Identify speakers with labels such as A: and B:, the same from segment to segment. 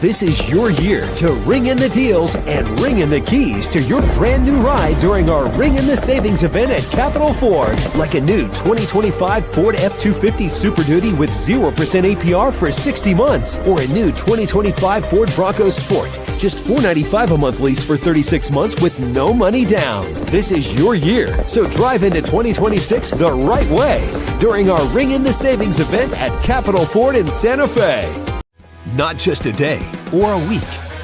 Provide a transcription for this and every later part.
A: This is your year to ring in the deals and ring in the keys to your brand new ride during our Ring in the Savings event at Capital Ford. Like a new 2025 Ford F-250 Super Duty with 0% APR for 60 months. Or a new 2025 Ford Bronco Sport. Just $495 a month lease for 36 months with no money down. This is your year, so drive into 2026 the right way during our Ring in the Savings event at Capital Ford in Santa Fe. Not just a day or a week.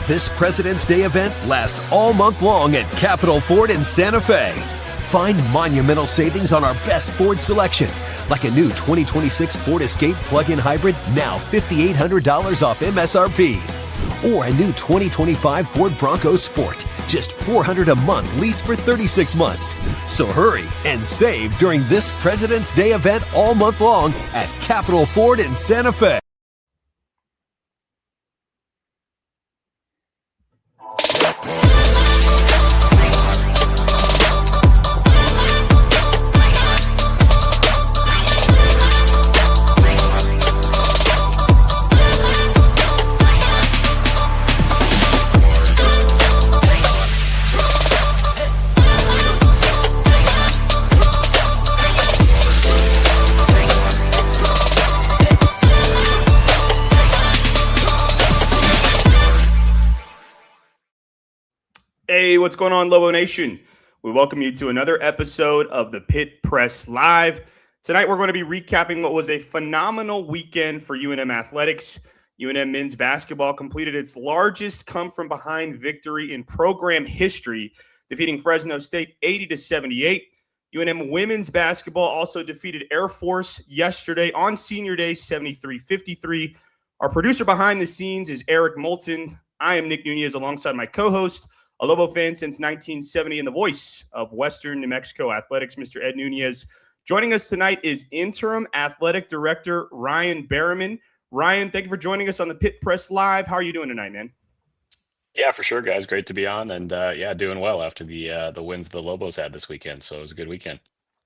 A: This President's Day event lasts all month long at Capital Ford in Santa Fe. Find monumental savings on our best Ford selection, like a new 2026 Ford Escape plug-in hybrid, now $5,800 off MSRP. Or a new 2025 Ford Bronco Sport, just $400 a month lease for 36 months. So hurry and save during this President's Day event all month long at Capital Ford in Santa Fe.
B: Hey, what's going on, Lobo Nation? We welcome you to another episode of the Pit Press Live. Tonight, we're going to be recapping what was a phenomenal weekend for UNM athletics. UNM men's basketball completed its largest come-from-behind victory in program history, defeating Fresno State 80-78. UNM women's basketball also defeated Air Force yesterday on Senior Day, 73-53. Our producer behind the scenes is Eric Moulton. I am Nick Nunez alongside my co-host, a Lobo fan since 1970 and the voice of Western New Mexico athletics, Mr. Ed Nunez. Joining us tonight is Interim Athletic Director Ryan Berryman. Ryan, thank you for joining us on the Pit Press Live. How are you doing tonight, man?
C: Yeah, for sure, guys. Great to be on, and doing well after the wins the Lobos had this weekend. So it was a good weekend.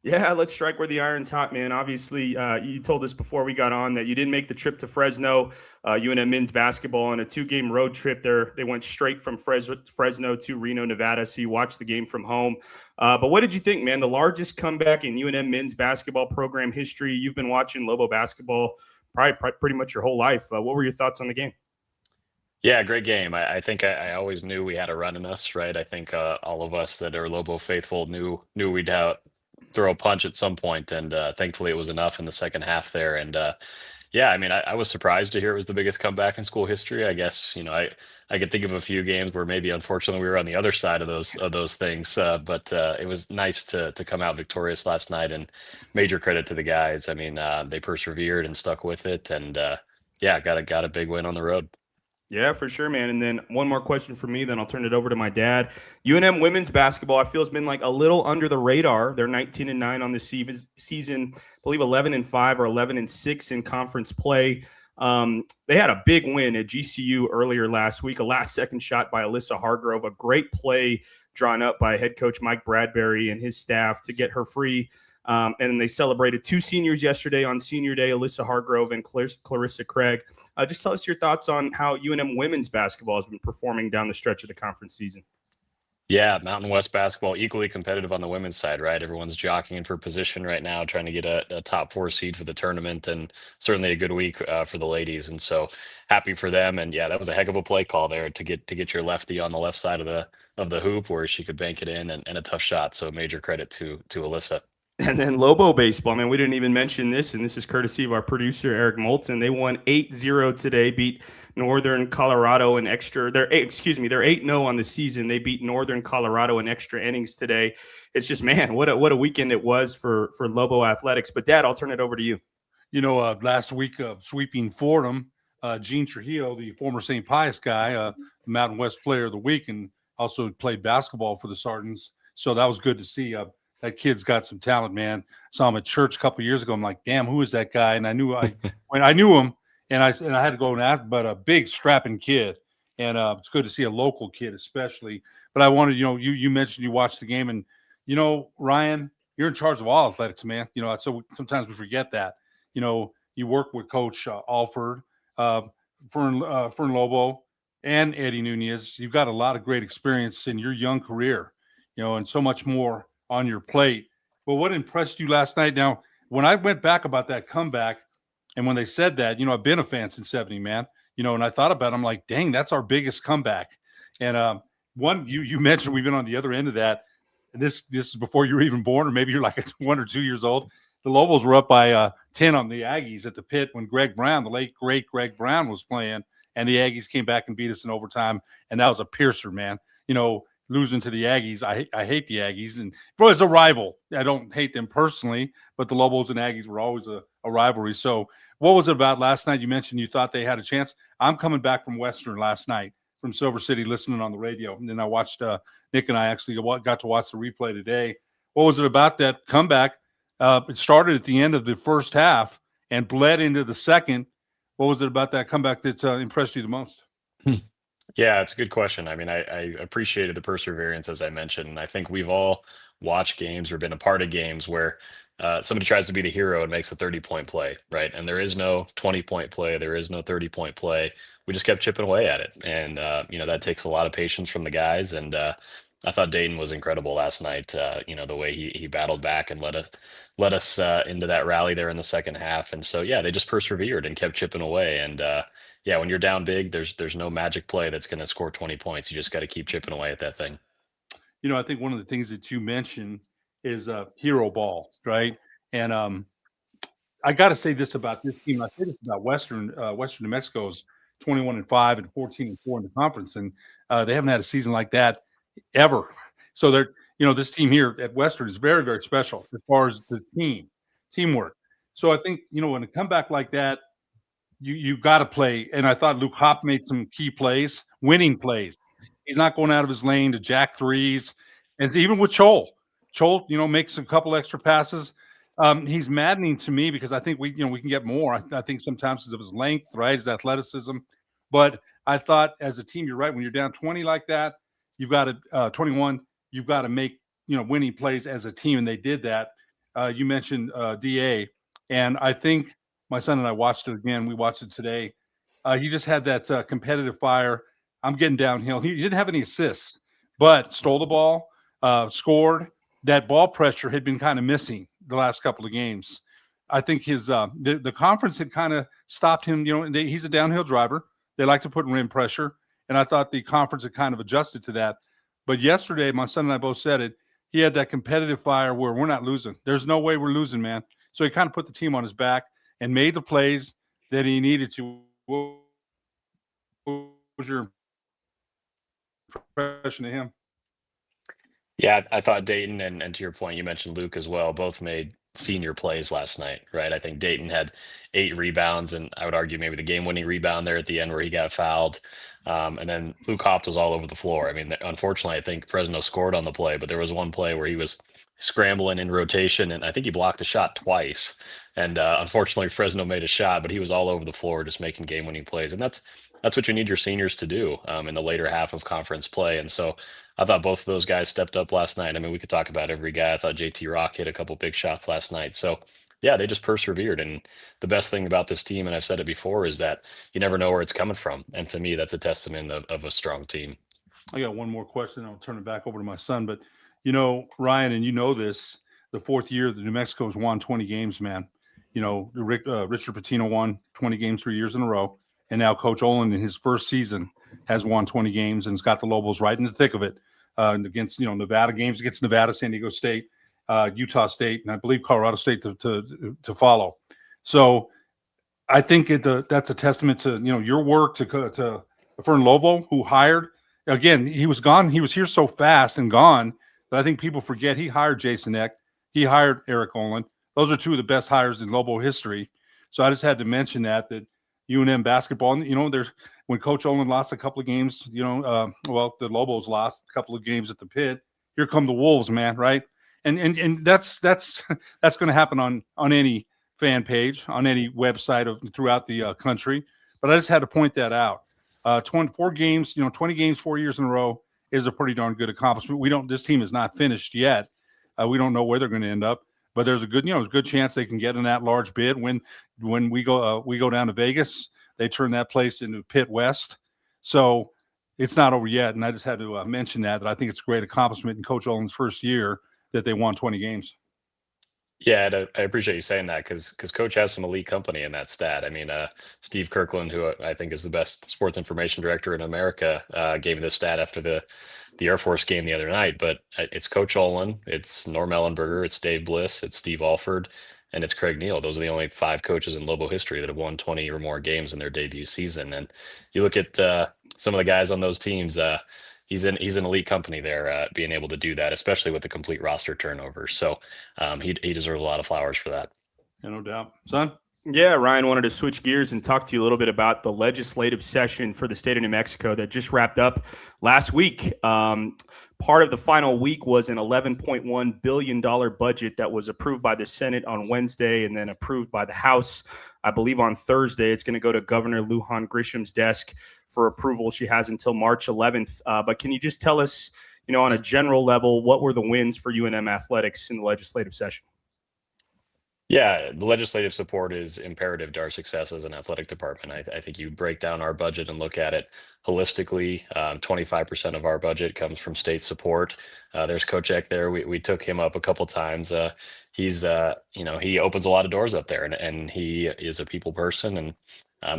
C: Yeah,
B: let's strike where the iron's hot, man. Obviously, you told us before we got on that you didn't make the trip to Fresno. UNM men's basketball on a 2-game road trip there. They went straight from Fresno to Reno, Nevada, so you watched the game from home. But what did you think, man? The largest comeback in UNM men's basketball program history. You've been watching Lobo basketball probably pretty much your whole life. What were your thoughts on the game?
C: Yeah, great game. I think I always knew we had a run in this, right? I think all of us that are Lobo faithful knew we'd throw a punch at some point, and thankfully it was enough in the second half there. And I was surprised to hear it was the biggest comeback in school history. I guess I could think of a few games where maybe unfortunately we were on the other side of those things, but it was nice to come out victorious last night, and major credit to the guys. I mean, they persevered and stuck with it, and got a big win on the road.
B: Yeah, for sure, man. And then one more question for me, then I'll turn it over to my dad. UNM women's basketball, I feel, has been like a little under the radar. They're 19-9 on the season, I believe 11-5 or 11-6 in conference play. They had a big win at GCU earlier last week, a last-second shot by Alyssa Hargrove, a great play drawn up by head coach Mike Bradbury and his staff to get her free. And they celebrated 2 seniors yesterday on Senior Day, Alyssa Hargrove and Clarissa Craig. Just tell us your thoughts on how UNM women's basketball has been performing down the stretch of the conference season.
C: Yeah, Mountain West basketball, equally competitive on the women's side, right? Everyone's jockeying for position right now, trying to get a top 4 seed for the tournament, and certainly a good week for the ladies. And so happy for them. And yeah, that was a heck of a play call there to get your lefty on the left side of the hoop where she could bank it in, and a tough shot. So major credit to Alyssa.
B: And then Lobo Baseball, man, we didn't even mention this, and this is courtesy of our producer, Eric Moulton. They won 8-0 today, beat Northern Colorado in extra. They're 8-0 on the season. They beat Northern Colorado in extra innings today. It's just, man, what a weekend it was for Lobo athletics. But, Dad, I'll turn it over to you.
D: Last week sweeping Fordham, Gene Trujillo, the former St. Pius guy, Mountain West Player of the Week, and also played basketball for the Sartans. So that was good to see. That kid's got some talent, man. Saw him at church a couple of years ago. I'm like, damn, who is that guy? And I knew when I knew him, and I had to go and ask, but a big strapping kid, and it's good to see a local kid, especially. But I wanted, you mentioned you watched the game, and Ryan, you're in charge of all athletics, man. So sometimes we forget that. You work with Coach Alford, Fern Lobo, and Eddie Nunez. You've got a lot of great experience in your young career, and so much more on your plate. But what impressed you last night? Now, when I went back about that comeback, and when they said that, I've been a fan since '70, man. And I thought about it, I'm like, dang, that's our biggest comeback. And one, you mentioned we've been on the other end of that. And this is before you were even born, or maybe you're like 1 or 2 years old. The Lobos were up by 10 on the Aggies at the Pit when Greg Brown, the late great Greg Brown, was playing, and the Aggies came back and beat us in overtime, and that was a piercer, man. Losing to the Aggies, I hate the Aggies, and bro, it's a rival. I don't hate them personally, but the Lobos and Aggies were always a rivalry. So what was it about last night? You mentioned you thought they had a chance. I'm coming back from Western last night, from Silver City, listening on the radio, and then I watched Nick and I actually got to watch the replay today. What was it about that comeback? It started at the end of the first half and bled into the second. What was it about that comeback that impressed you the most?
C: Yeah, it's a good question. I mean, I appreciated the perseverance, as I mentioned. And I think we've all watched games or been a part of games where somebody tries to be the hero and makes a 30-point play, right? And there is no 20-point play. There is no 30-point play. We just kept chipping away at it. And, that takes a lot of patience from the guys. And I thought Dayton was incredible last night. The way he battled back and led us into that rally there in the second half. And so, yeah, they just persevered and kept chipping away. And yeah, when you're down big, there's no magic play that's going to score 20 points. You just got to keep chipping away at that thing.
D: I think one of the things that you mentioned is hero ball, right? And I got to say this about this team. I say this about Western New Mexico's 21-5 and 14-4 in the conference, and they haven't had a season like that ever. So this team here at Western is very, very special as far as the teamwork. So I think, when a comeback like that, you got to play. And I thought Luke Hopp made some key plays, winning plays. He's not going out of his lane to jack threes. And even with Chol, makes a couple extra passes. He's maddening to me because I think we can get more. I think sometimes it's of his length, right, his athleticism. But I thought as a team, you're right. When you're down 20 like that, you've got to 21. You've got to make winning plays as a team, and they did that. You mentioned Da, and I think my son and I watched it again. We watched it today. He just had that competitive fire. I'm getting downhill. He didn't have any assists, but stole the ball, scored. That ball pressure had been kind of missing the last couple of games. I think his the conference had kind of stopped him. He's a downhill driver. They like to put rim pressure, and I thought the conference had kind of adjusted to that. But yesterday, my son and I both said it. He had that competitive fire where we're not losing. There's no way we're losing, man. So he kind of put the team on his back and made the plays that he needed to. What was your impression of him?
C: Yeah, I thought Dayton and to your point, you mentioned Luke as well, both made senior plays last night, right? I think Dayton had 8 rebounds, and I would argue maybe the game-winning rebound there at the end where he got fouled. And then Luke Hopt was all over the floor. I mean, unfortunately, I think Fresno scored on the play, but there was one play where he was scrambling in rotation, and I think he blocked the shot twice. And unfortunately, Fresno made a shot, but he was all over the floor just making game-winning plays. And that's what you need your seniors to do in the later half of conference play. And so I thought both of those guys stepped up last night. I mean, we could talk about every guy. I thought JT Rock hit a couple big shots last night. So, yeah, they just persevered. And the best thing about this team, and I've said it before, is that you never know where it's coming from. And to me, that's a testament of a strong team.
D: I got one more question. I'll turn it back over to my son. But, Ryan, and this, the fourth year that New Mexico's won 20 games, man. Richard Pitino won 20 games 3 years in a row. And now Coach Olin in his first season has won 20 games and has got the Lobos right in the thick of it against, Nevada games against Nevada, San Diego State, Utah State, and I believe Colorado State to follow. So I think that's a testament to, your work to Fern Lobo, who hired. Again, he was gone. He was here so fast and gone that I think people forget he hired Jason Eck. He hired Eric Olin. Those are two of the best hires in Lobo history. So I just had to mention that UNM basketball, when Coach Olin lost a couple of games, the Lobos lost a couple of games at the Pit. Here come the Wolves, man, right? And that's going to happen on any fan page, on any website throughout the country. But I just had to point that out. 24 games, 20 games 4 years in a row is a pretty darn good accomplishment. This team is not finished yet. We don't know where they're going to end up. But there's a good chance they can get in that large bid when we go down to Vegas. They turn that place into Pit West. So it's not over yet. And I just had to mention that I think it's a great accomplishment in Coach Olin's first year that they won 20 games.
C: Yeah, and I appreciate you saying that because Coach has some elite company in that stat. I mean, Steve Kirkland, who I think is the best sports information director in America, gave me this stat after the Air Force game the other night. But it's Coach Olin, it's Norm Ellenberger, it's Dave Bliss, it's Steve Alford, and it's Craig Neal. Those are the only 5 coaches in Lobo history that have won 20 or more games in their debut season. And you look at some of the guys on those teams. He's an elite company there, being able to do that, especially with the complete roster turnover. So he deserves a lot of flowers for that.
D: Yeah, no doubt. Son?
B: Yeah, Ryan, wanted to switch gears and talk to you a little bit about the legislative session for the state of New Mexico that just wrapped up last week. Part of the final week was an $11.1 billion budget that was approved by the Senate on Wednesday and then approved by the House. I believe on Thursday, it's going to go to Governor Lujan Grisham's desk for approval. She has until March 11th. But can you just tell us, on a general level, what were the wins for UNM athletics in the legislative session?
C: Yeah, the legislative support is imperative to our success as an athletic department. I think you break down our budget and look at it holistically. 25% of our budget comes from state support. There's Coach Eck there. We took him up a couple times. He's he opens a lot of doors up there, and he is a people person, and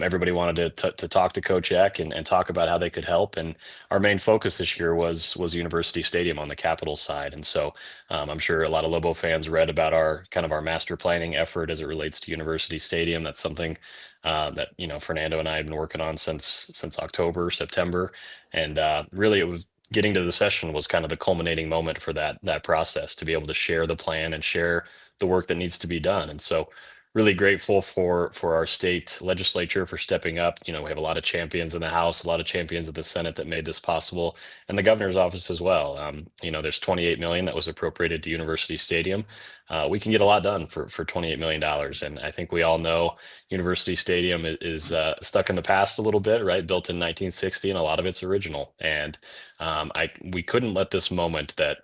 C: everybody wanted to talk to Coach Eck and talk about how they could help. And our main focus this year was University Stadium on the capital side. And so I'm sure a lot of Lobo fans read about our master planning effort as it relates to University Stadium. That's something that Fernando and I have been working on since October, September, and really it was getting to the session was kind of the culminating moment for that process, to be able to share the plan and share the work that needs to be done. And so really grateful for our state legislature for stepping up. We have a lot of champions in the House, a lot of champions in the Senate that made this possible, and the governor's office as well. There's $28 million that was appropriated to University Stadium. We can get a lot done for $28 million. And I think we all know University Stadium is stuck in the past a little bit, right? Built in 1960, and a lot of it's original. And we couldn't let this moment, that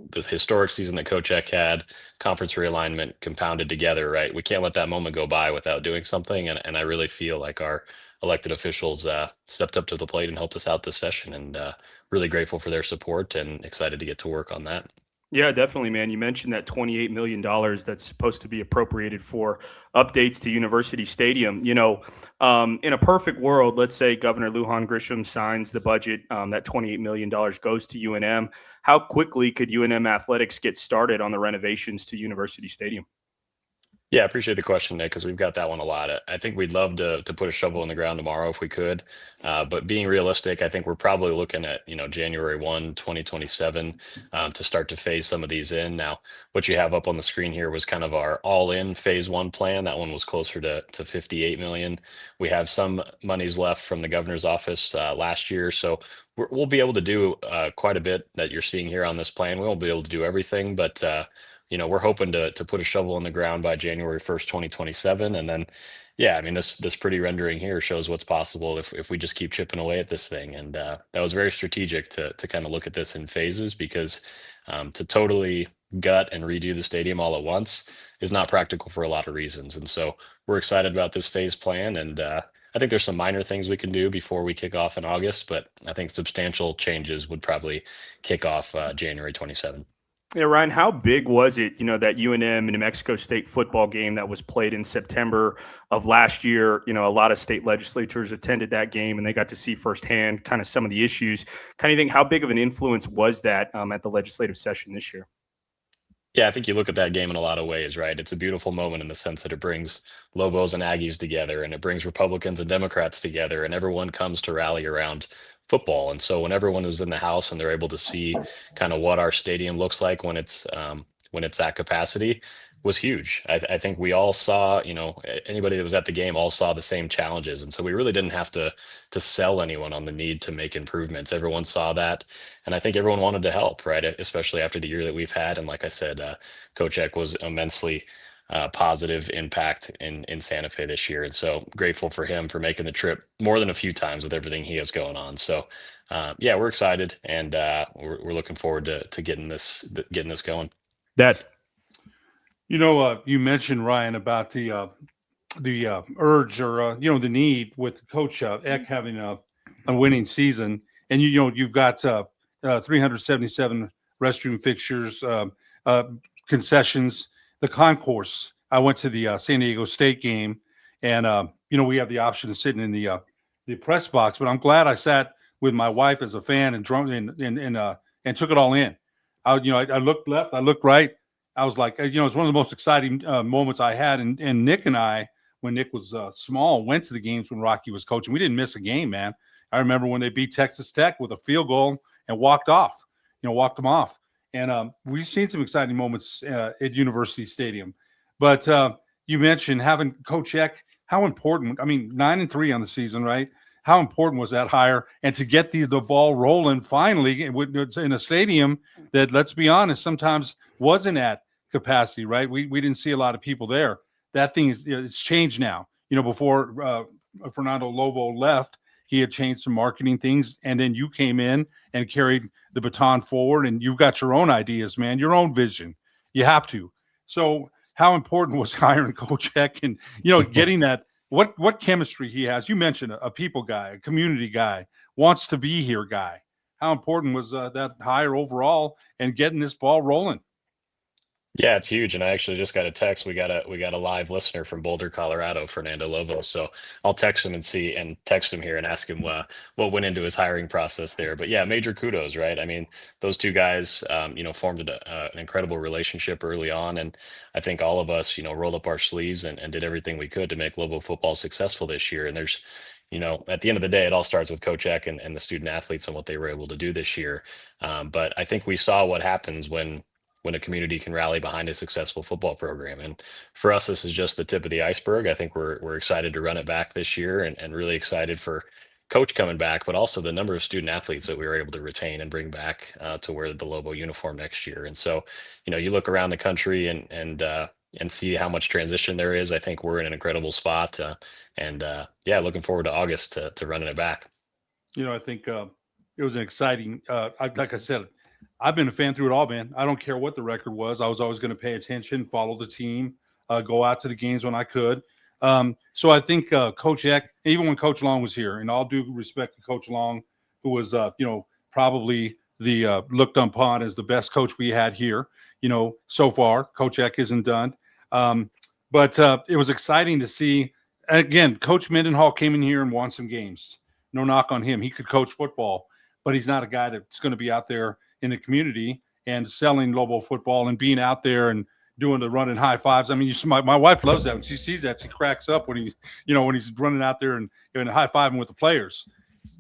C: the historic season that Coach Eck had, conference realignment compounded together, right? We can't let that moment go by without doing something. And I really feel like our elected officials stepped up to the plate and helped us out this session, and really grateful for their support and excited to get to work on that.
B: Yeah, definitely, man. You mentioned that $28 million that's supposed to be appropriated for updates to University Stadium. In a perfect world, let's say Governor Lujan Grisham signs the budget, that $28 million goes to UNM. How quickly could UNM athletics get started on the renovations to University Stadium?
C: Yeah, I appreciate the question, Nick, because we've got that one a lot. I think we'd love to put a shovel in the ground tomorrow if we could. But being realistic, I think we're probably looking at, January 1, 2027 to start to phase some of these in. Now, what you have up on the screen here was kind of our all-in phase 1 plan. That one was closer to $58 million. We have some monies left from the governor's office last year. So we'll be able to do quite a bit that you're seeing here on this plan. We won't be able to do everything, but we're hoping to put a shovel in the ground by January 1st, 2027. And then, this pretty rendering here shows what's possible if we just keep chipping away at this thing. And that was very strategic to kind of look at this in phases, because to totally gut and redo the stadium all at once is not practical for a lot of reasons. And so we're excited about this phase plan. And I think there's some minor things we can do before we kick off in August, but I think substantial changes would probably kick off January 27.
B: Yeah, Ryan, how big was it, that UNM and New Mexico State football game that was played in September of last year? A lot of state legislatures attended that game, and they got to see firsthand kind of some of the issues. Kind of think, how big of an influence was that at the legislative session this year?
C: Yeah, I think you look at that game in a lot of ways, right? It's a beautiful moment in the sense that it brings Lobos and Aggies together, and it brings Republicans and Democrats together, and everyone comes to rally around football. And so when everyone is in the house and they're able to see kind of what our stadium looks like when it's at capacity, was huge. I think we all saw, anybody that was at the game all saw the same challenges. And so we really didn't have to sell anyone on the need to make improvements. Everyone saw that. And I think everyone wanted to help, right? Especially after the year that we've had. And like I said, Coach Eck was immensely positive impact in Santa Fe this year. And so grateful for him for making the trip more than a few times with everything he has going on. So we're excited, and we're looking forward to getting this going.
B: That,
D: you mentioned, Ryan, about the urge or the need with Coach Eck having a winning season, and you've got 377 restroom fixtures, concessions, the concourse. I went to the San Diego State game, and we have the option of sitting in the press box. But I'm glad I sat with my wife as a fan and took it all in. I looked left, I looked right. I was like, it's one of the most exciting moments I had. And Nick and I, when Nick was small, went to the games when Rocky was coaching. We didn't miss a game, man. I remember when they beat Texas Tech with a field goal and walked them off. And we've seen some exciting moments at University Stadium. But you mentioned having Coach Eck, how important, 9-3 on the season, right? How important was that hire? And to get the ball rolling finally in a stadium that, let's be honest, sometimes wasn't at capacity, right? We didn't see a lot of people there. That thing it's changed now. Before Fernando Lobo left, he had changed some marketing things, and then you came in and carried the baton forward, and you've got your own ideas, man, your own vision. You have to. So how important was hiring Coach Eck and, getting that, what chemistry he has? You mentioned a people guy, a community guy, wants to be here guy. How important was that hire overall and getting this ball rolling?
C: Yeah, it's huge. And I actually just got a text. We got a live listener from Boulder, Colorado, Fernando Lovo. So I'll text him text him here and ask him what went into his hiring process there. But yeah, major kudos, right? I mean, those two guys, formed an incredible relationship early on. And I think all of us, rolled up our sleeves and did everything we could to make Lobo football successful this year. And there's, at the end of the day, it all starts with Coach Eck and the student athletes and what they were able to do this year. But I think we saw what happens when a community can rally behind a successful football program. And for us, this is just the tip of the iceberg. I think we're excited to run it back this year and really excited for Coach coming back, but also the number of student athletes that we were able to retain and bring back to wear the Lobo uniform next year. And so, you look around the country and see how much transition there is. I think we're in an incredible spot. Looking forward to August to running it back.
D: I think it was an exciting, like I said, I've been a fan through it all, man. I don't care what the record was. I was always going to pay attention, follow the team, go out to the games when I could. So I think Coach Eck, even when Coach Long was here, and all due respect to Coach Long, who was, probably the looked upon as the best coach we had here, so far. Coach Eck isn't done. But it was exciting to see. Again, Coach Mendenhall came in here and won some games. No knock on him. He could coach football, but he's not a guy that's going to be out there in the community and selling Lobo football and being out there and doing the running high fives. I mean, my wife loves that. When she sees that, she cracks up when he's running out there and high fiving with the players.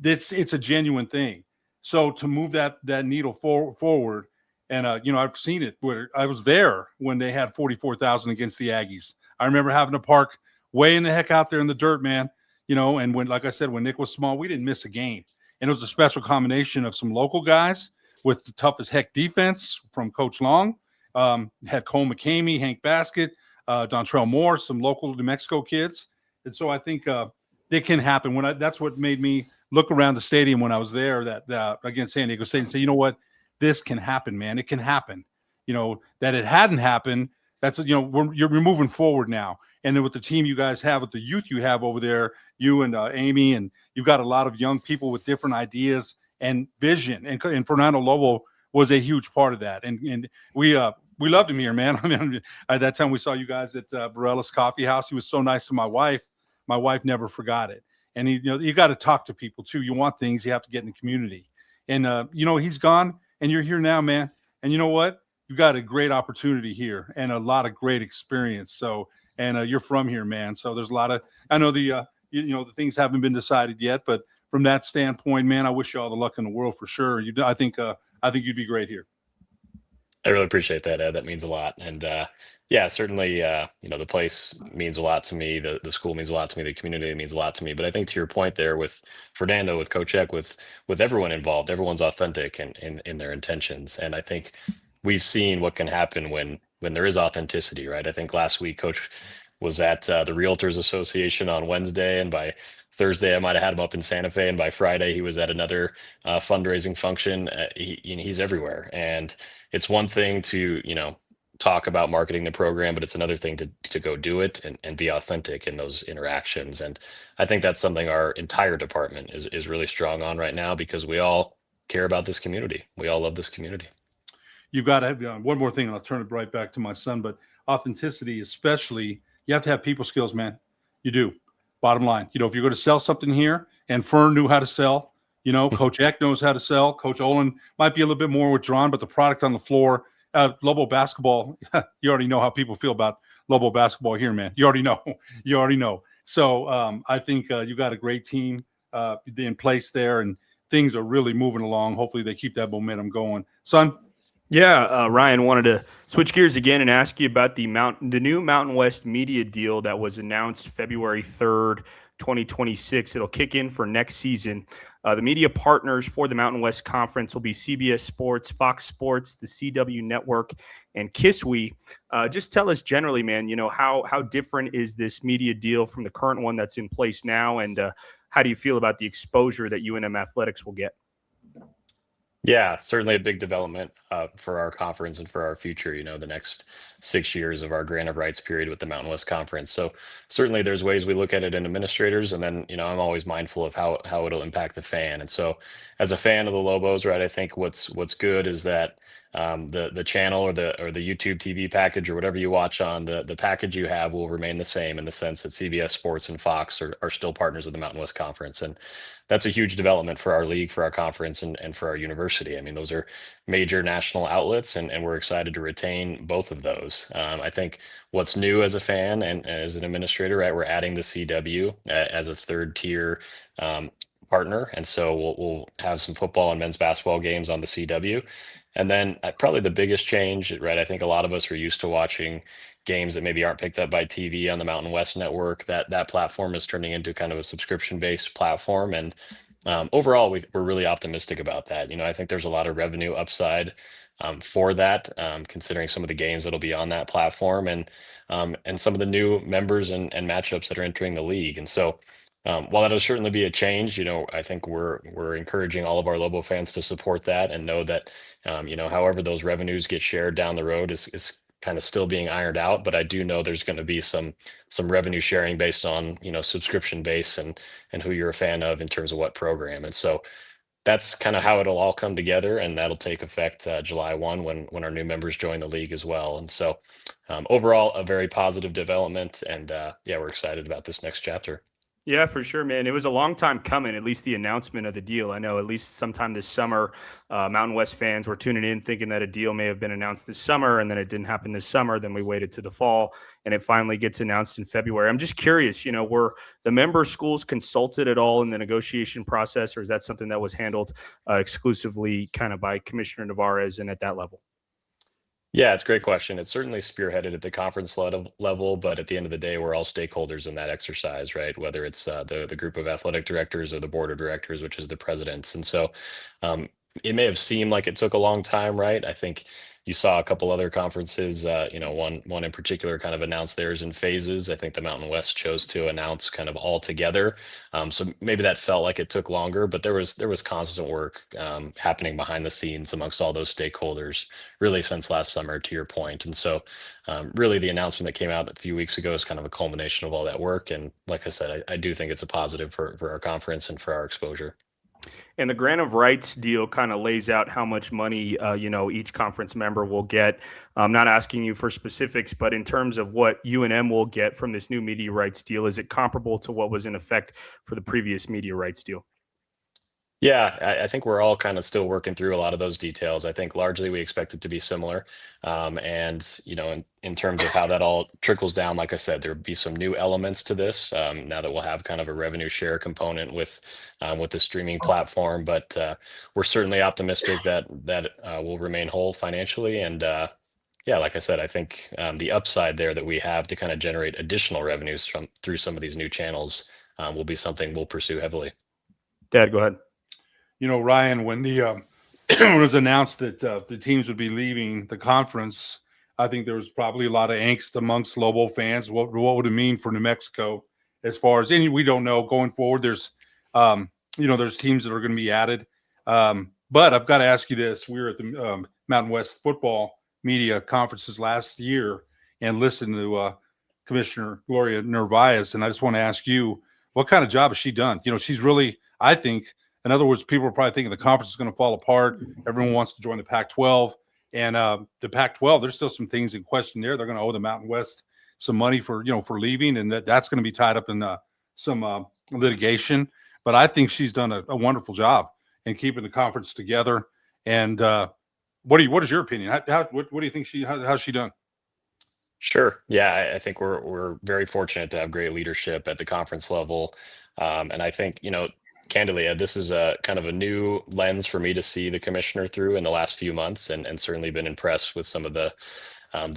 D: It's a genuine thing. So to move that needle forward, and I've seen it where I was there when they had 44,000 against the Aggies. I remember having to park way in the heck out there in the dirt, man. And when, like I said, when Nick was small, we didn't miss a game, and it was a special combination of some local guys with the toughest heck defense from Coach Long. Had Cole McCamey, Hank Baskett, Dontrell Moore, some local New Mexico kids. And so I think it can happen. That's what made me look around the stadium when I was there that against San Diego State and say, you know what, this can happen, man. It can happen. That it hadn't happened. That's, you're moving forward now. And then with the team you guys have, with the youth you have over there, you and Amy, and you've got a lot of young people with different ideas and vision, and Fernando Lobo was a huge part of that. And we loved him here, man. I mean, at that time we saw you guys at Barella's Coffee House. He was so nice to my wife. My wife never forgot it. And you got to talk to people too. You want things, you have to get in the community. And he's gone, and you're here now, man. And you know what? You got a great opportunity here and a lot of great experience. So, and you're from here, man. So there's a lot of. I know the things haven't been decided yet, but from that standpoint, man, I wish you all the luck in the world for sure. I think you'd be great here.
C: I really appreciate that, Ed. That means a lot. And certainly, the place means a lot to me. The school means a lot to me. The community means a lot to me. But I think to your point there with Fernando, with Coach Eck, with everyone involved, everyone's authentic in their intentions. And I think we've seen what can happen when there is authenticity, right? I think last week, Coach was at the Realtors Association on Wednesday, and by Thursday I might have had him up in Santa Fe, and by Friday he was at another fundraising function. He's everywhere, and it's one thing to talk about marketing the program, but it's another thing to go do it and be authentic in those interactions. And I think that's something our entire department is really strong on right now, because we all care about this community. We all love this community.
D: You've got to have one more thing, and I'll turn it right back to my son, but authenticity, especially, you have to have people skills, man. You do. Bottom line, if you're going to sell something here, and Fern knew how to sell, Coach Eck knows how to sell. Coach Olin might be a little bit more withdrawn, but the product on the floor, Lobo Basketball, you already know how people feel about Lobo Basketball here, man. You already know. So I think you got a great team in place there, and things are really moving along. Hopefully they keep that momentum going. Son?
B: Yeah, Ryan, wanted to switch gears again and ask you about the new Mountain West media deal that was announced February 3rd, 2026. It'll kick in for next season. The media partners for the Mountain West Conference will be CBS Sports, Fox Sports, the CW Network, and KISWE. Just tell us generally, man, how different is this media deal from the current one that's in place now, and how do you feel about the exposure that UNM Athletics will get?
C: Yeah, certainly a big development for our conference and for our future, the next 6 years of our grant of rights period with the Mountain West Conference. So certainly there's ways we look at it in administrators, and then, I'm always mindful of how it'll impact the fan. And so as a fan of the Lobos, right, I think what's good is that the channel or the YouTube TV package or whatever you watch on, the package you have will remain the same, in the sense that CBS Sports and Fox are still partners of the Mountain West Conference. And that's a huge development for our league, for our conference, and for our university. I mean, those are major national outlets, and we're excited to retain both of those. I think what's new as a fan and as an administrator, right, we're adding the CW as a third tier partner. And so we'll have some football and men's basketball games on the CW. And then probably the biggest change, right, I think a lot of us are used to watching games that maybe aren't picked up by TV on the Mountain West Network. That platform is turning into kind of a subscription-based platform. And overall, we're really optimistic about that. I think there's a lot of revenue upside for that, considering some of the games that'll be on that platform, and some of the new members and matchups that are entering the league. And so while that'll certainly be a change, I think we're encouraging all of our Lobo fans to support that, and know that, however those revenues get shared down the road is kind of still being ironed out. But I do know there's going to be some revenue sharing based on, subscription base and who you're a fan of in terms of what program. And so that's kind of how it'll all come together, and that'll take effect July 1 when our new members join the league as well. And so overall, a very positive development, and we're excited about this next chapter.
B: Yeah, for sure, man. It was a long time coming, at least the announcement of the deal. I know at least sometime this summer, Mountain West fans were tuning in thinking that a deal may have been announced this summer, and then it didn't happen this summer. Then we waited to the fall, and it finally gets announced in February. I'm just curious, were the member schools consulted at all in the negotiation process, or is that something that was handled exclusively kind of by Commissioner Navarez and at that level?
C: Yeah, it's a great question. It's certainly spearheaded at the conference level, but at the end of the day, we're all stakeholders in that exercise, right? Whether it's the group of athletic directors or the board of directors, which is the presidents. And so it may have seemed like it took a long time, right? I think you saw a couple other conferences, one in particular kind of announced theirs in phases. I think the Mountain West chose to announce kind of all together. So maybe that felt like it took longer, but there was constant work happening behind the scenes amongst all those stakeholders really since last summer, to your point. And so really the announcement that came out a few weeks ago is kind of a culmination of all that work. And like I said, I do think it's a positive for our conference and for our exposure.
B: And the grant of rights deal kind of lays out how much money, each conference member will get. I'm not asking you for specifics, but in terms of what UNM will get from this new media rights deal, is it comparable to what was in effect for the previous media rights deal?
C: Yeah, I think we're all kind of still working through a lot of those details. I think largely we expect it to be similar. And, in terms of how that all trickles down, like I said, there'll be some new elements to this now that we'll have kind of a revenue share component with the streaming platform. But we're certainly optimistic that will remain whole financially. And like I said, I think the upside there that we have to kind of generate additional revenues through some of these new channels will be something we'll pursue heavily.
B: Dad, go ahead.
D: Ryan, when when it was announced that the teams would be leaving the conference, I think there was probably a lot of angst amongst Lobo fans. What would it mean for New Mexico as far as any? We don't know going forward. There's there's teams that are going to be added. But I've got to ask you this: we were at the Mountain West football media conferences last year and listened to Commissioner Gloria Narvaez, and I just want to ask you, what kind of job has she done? She's really, I think, in other words, people are probably thinking the conference is going to fall apart. Everyone wants to join the Pac-12, and the Pac-12, there's still some things in question there. They're going to owe the Mountain West some money for leaving, and that's going to be tied up in some litigation. But I think she's done a wonderful job in keeping the conference together. And what is your opinion? What do you think how's she done?
C: Sure. Yeah, I think we're very fortunate to have great leadership at the conference level. And I think, candidly, this is a kind of a new lens for me to see the commissioner through in the last few months, and certainly been impressed with some of the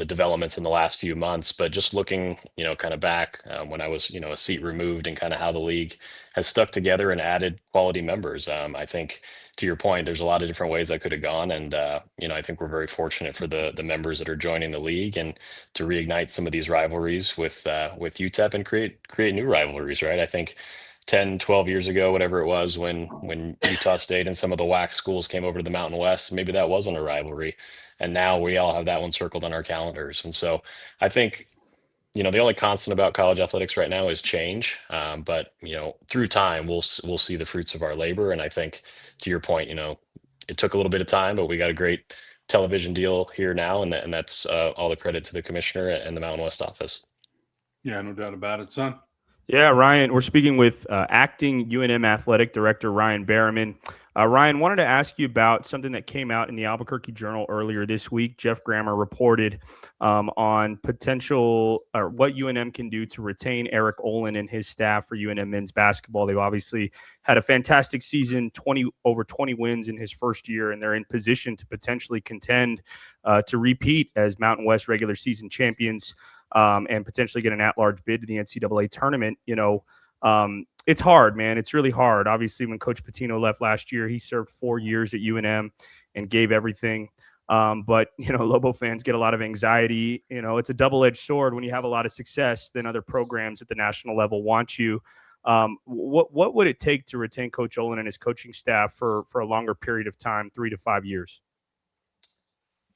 C: developments in the last few months. But just looking, kind of back when I was, a seat removed, and kind of how the league has stuck together and added quality members. I think, to your point, there's a lot of different ways that could have gone, and I think we're very fortunate for the members that are joining the league, and to reignite some of these rivalries with UTEP and create new rivalries. Right. I think 10, 12 years ago, whatever it was, when Utah State and some of the WAC schools came over to the Mountain West, maybe that wasn't a rivalry. And now we all have that one circled on our calendars. And so I think, the only constant about college athletics right now is change. But, through time, we'll see the fruits of our labor. And I think, to your point, it took a little bit of time, but we got a great television deal here now. And that's all the credit to the commissioner and the Mountain West office.
D: Yeah, no doubt about it, son.
B: Yeah, Ryan, we're speaking with acting UNM athletic director Ryan Berryman. Ryan, wanted to ask you about something that came out in the Albuquerque Journal earlier this week. Jeff Grammer reported on potential or what UNM can do to retain Eric Olin and his staff for UNM men's basketball. They've obviously had a fantastic season, over 20 wins in his first year, and they're in position to potentially contend to repeat as Mountain West regular season champions. And potentially get an at-large bid to the NCAA tournament. It's hard, man. It's really hard. Obviously, when Coach Pitino left last year, he served 4 years at UNM and gave everything. But Lobo fans get a lot of anxiety. It's a double-edged sword. When you have a lot of success, then other programs at the national level want you. What would it take to retain Coach Olin and his coaching staff for a longer period of time, 3 to 5 years?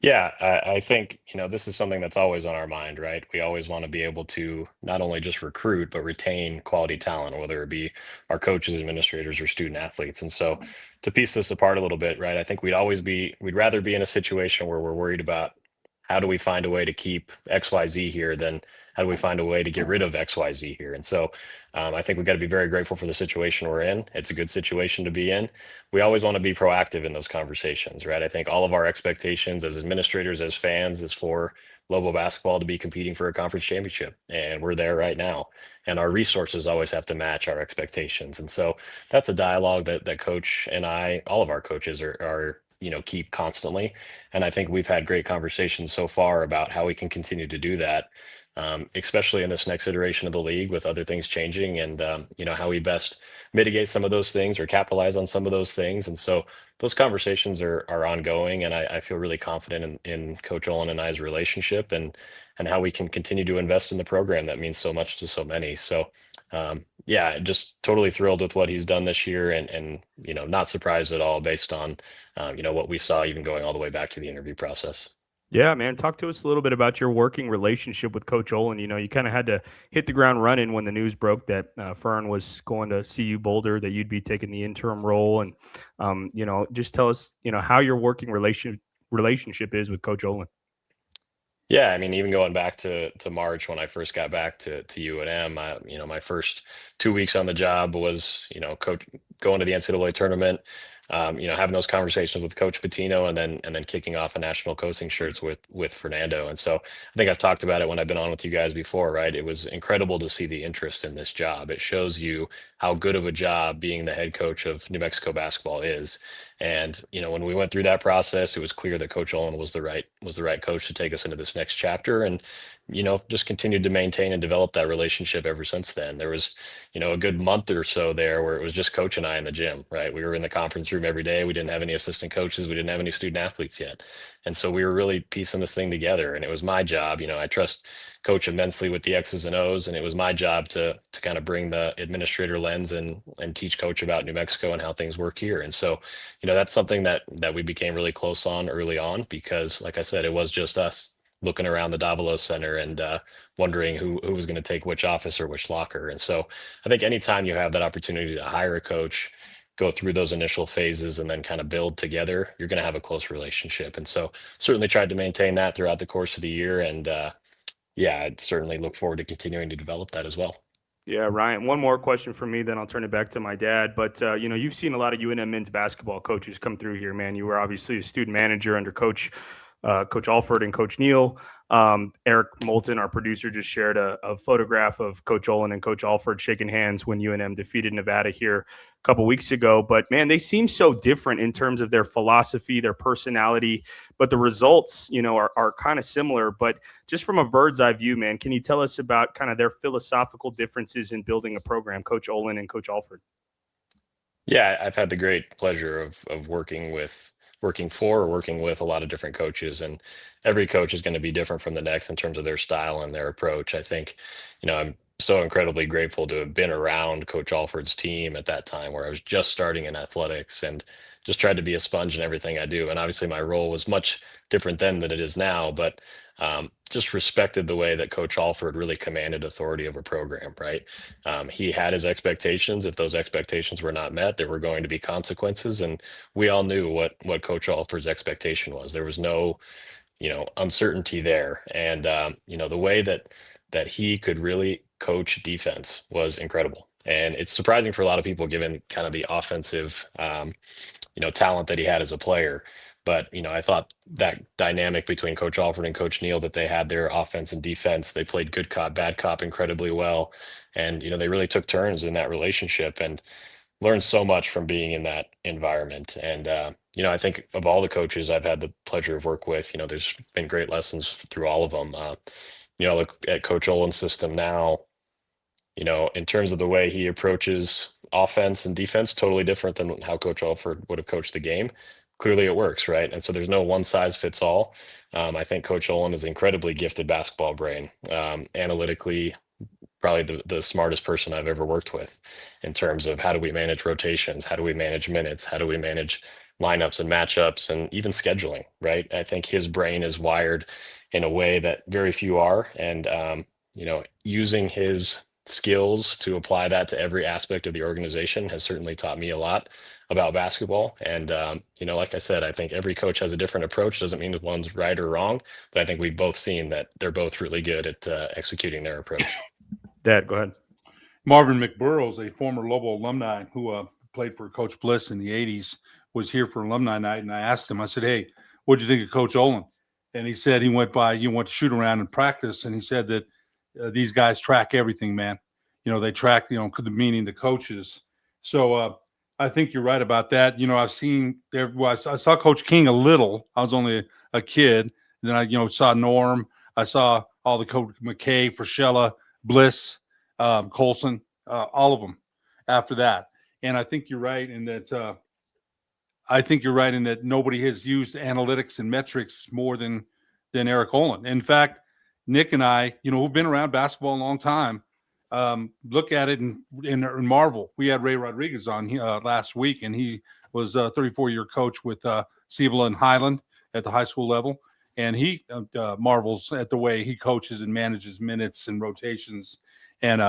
C: Yeah, I think, this is something that's always on our mind, right? We always want to be able to not only just recruit, but retain quality talent, whether it be our coaches, administrators, or student athletes. And so to piece this apart a little bit, right, I think we'd rather be in a situation where we're worried about how do we find a way to keep XYZ here than how do we find a way to get rid of XYZ here. And so I think we've got to be very grateful for the situation we're in. It's a good situation to be in. We always want to be proactive in those conversations, right? I think all of our expectations as administrators, as fans, is for Lobo basketball to be competing for a conference championship. And we're there right now. And our resources always have to match our expectations. And so that's a dialogue that Coach and I, all of our coaches are keep constantly. And I think we've had great conversations so far about how we can continue to do that, especially in this next iteration of the league with other things changing, and how we best mitigate some of those things or capitalize on some of those things. And so those conversations are ongoing, and I feel really confident in Coach Olin and I's relationship, and how we can continue to invest in the program that means so much to so many. So yeah, just totally thrilled with what he's done this year, and not surprised at all based on what we saw even going all the way back to the interview process.
B: Yeah, man. Talk to us a little bit about your working relationship with Coach Olin. You kind of had to hit the ground running when the news broke that Fern was going to CU Boulder, that you'd be taking the interim role, and just tell us how your working relationship is with Coach Olin.
C: Yeah, I mean, even going back to March when I first got back to UNM, my first 2 weeks on the job was, coach going to the NCAA tournament, having those conversations with Coach Pitino, and then kicking off a national coaching shirts with Fernando. And so I think I've talked about it when I've been on with you guys before, right? It was incredible to see the interest in this job. It shows you how good of a job being the head coach of New Mexico basketball is. And when we went through that process, it was clear that Coach Olin was the right coach to take us into this next chapter. And just continued to maintain and develop that relationship ever since then. There was, a good month or so there where it was just coach and I in the gym, right? We were in the conference room every day. We didn't have any assistant coaches. We didn't have any student athletes yet. And so we were really piecing this thing together. And it was my job. I trust coach immensely with the X's and O's. And it was my job to kind of bring the administrator lens and teach coach about New Mexico and how things work here. And so, that's something that we became really close on early on, because like I said, it was just us looking around the Davalos Center and wondering who was going to take which office or which locker. And so I think anytime you have that opportunity to hire a coach, go through those initial phases, and then kind of build together, you're going to have a close relationship. And so certainly tried to maintain that throughout the course of the year. And I'd certainly look forward to continuing to develop that as well.
B: Yeah, Ryan, one more question from me, then I'll turn it back to my dad. But, you've seen a lot of UNM men's basketball coaches come through here, man. You were obviously a student manager under Coach Alford and Coach Neal. Eric Moulton, our producer, just shared a photograph of Coach Olin and Coach Alford shaking hands when UNM defeated Nevada here a couple weeks ago. But, man, they seem so different in terms of their philosophy, their personality. But the results, are kind of similar. But just from a bird's eye view, man, can you tell us about kind of their philosophical differences in building a program, Coach Olin and Coach Alford?
C: Yeah, I've had the great pleasure of working for or working with a lot of different coaches, and every coach is going to be different from the next in terms of their style and their approach. I think, I'm so incredibly grateful to have been around Coach Alford's team at that time where I was just starting in athletics and just tried to be a sponge in everything I do. And obviously my role was much different then than it is now, but just respected the way that Coach Alford really commanded authority of a program, right? He had his expectations. If those expectations were not met, there were going to be consequences. And we all knew what Coach Alford's expectation was. There was no, uncertainty there. And, the way that he could really coach defense was incredible. And it's surprising for a lot of people given kind of the offensive, talent that he had as a player. But, I thought that dynamic between Coach Alford and Coach Neal, that they had their offense and defense, they played good cop, bad cop incredibly well. And, they really took turns in that relationship and learned so much from being in that environment. And, I think of all the coaches I've had the pleasure of work with, there's been great lessons through all of them. Look at Coach Olin's system now, in terms of the way he approaches offense and defense, totally different than how Coach Alford would have coached the game. Clearly it works, right? And so there's no one size fits all. I think Coach Olin is an incredibly gifted basketball brain, analytically, probably the smartest person I've ever worked with in terms of how do we manage rotations, how do we manage minutes, how do we manage lineups and matchups, and even scheduling, right? I think his brain is wired in a way that very few are. And, using his skills to apply that to every aspect of the organization has certainly taught me a lot about basketball. And, like I said, I think every coach has a different approach. Doesn't mean that one's right or wrong, but I think we've both seen that they're both really good at executing their approach.
B: Dad, go ahead.
D: Marvin McBurrows, a former Lobo alumni who played for Coach Bliss in the 80s, was here for alumni night. And I asked him, I said, hey, what'd you think of Coach Olin? And he said he went to shoot around and practice. And he said that these guys track everything, man. They track, meaning the coaches. So I think you're right about that. I've seen there. Well, I saw Coach King a little. I was only a kid. And then I, saw Norm. I saw all the Coach McKay, Frischella, Bliss, Colson, all of them after that. And I think you're right in that. Nobody has used analytics and metrics more than Eric Olin. In fact, Nick and I, who've been around basketball a long time, look at it and marvel. We had Ray Rodriguez on last week, and he was a 34-year coach with Cibola and Highland at the high school level, and he marvels at the way he coaches and manages minutes and rotations and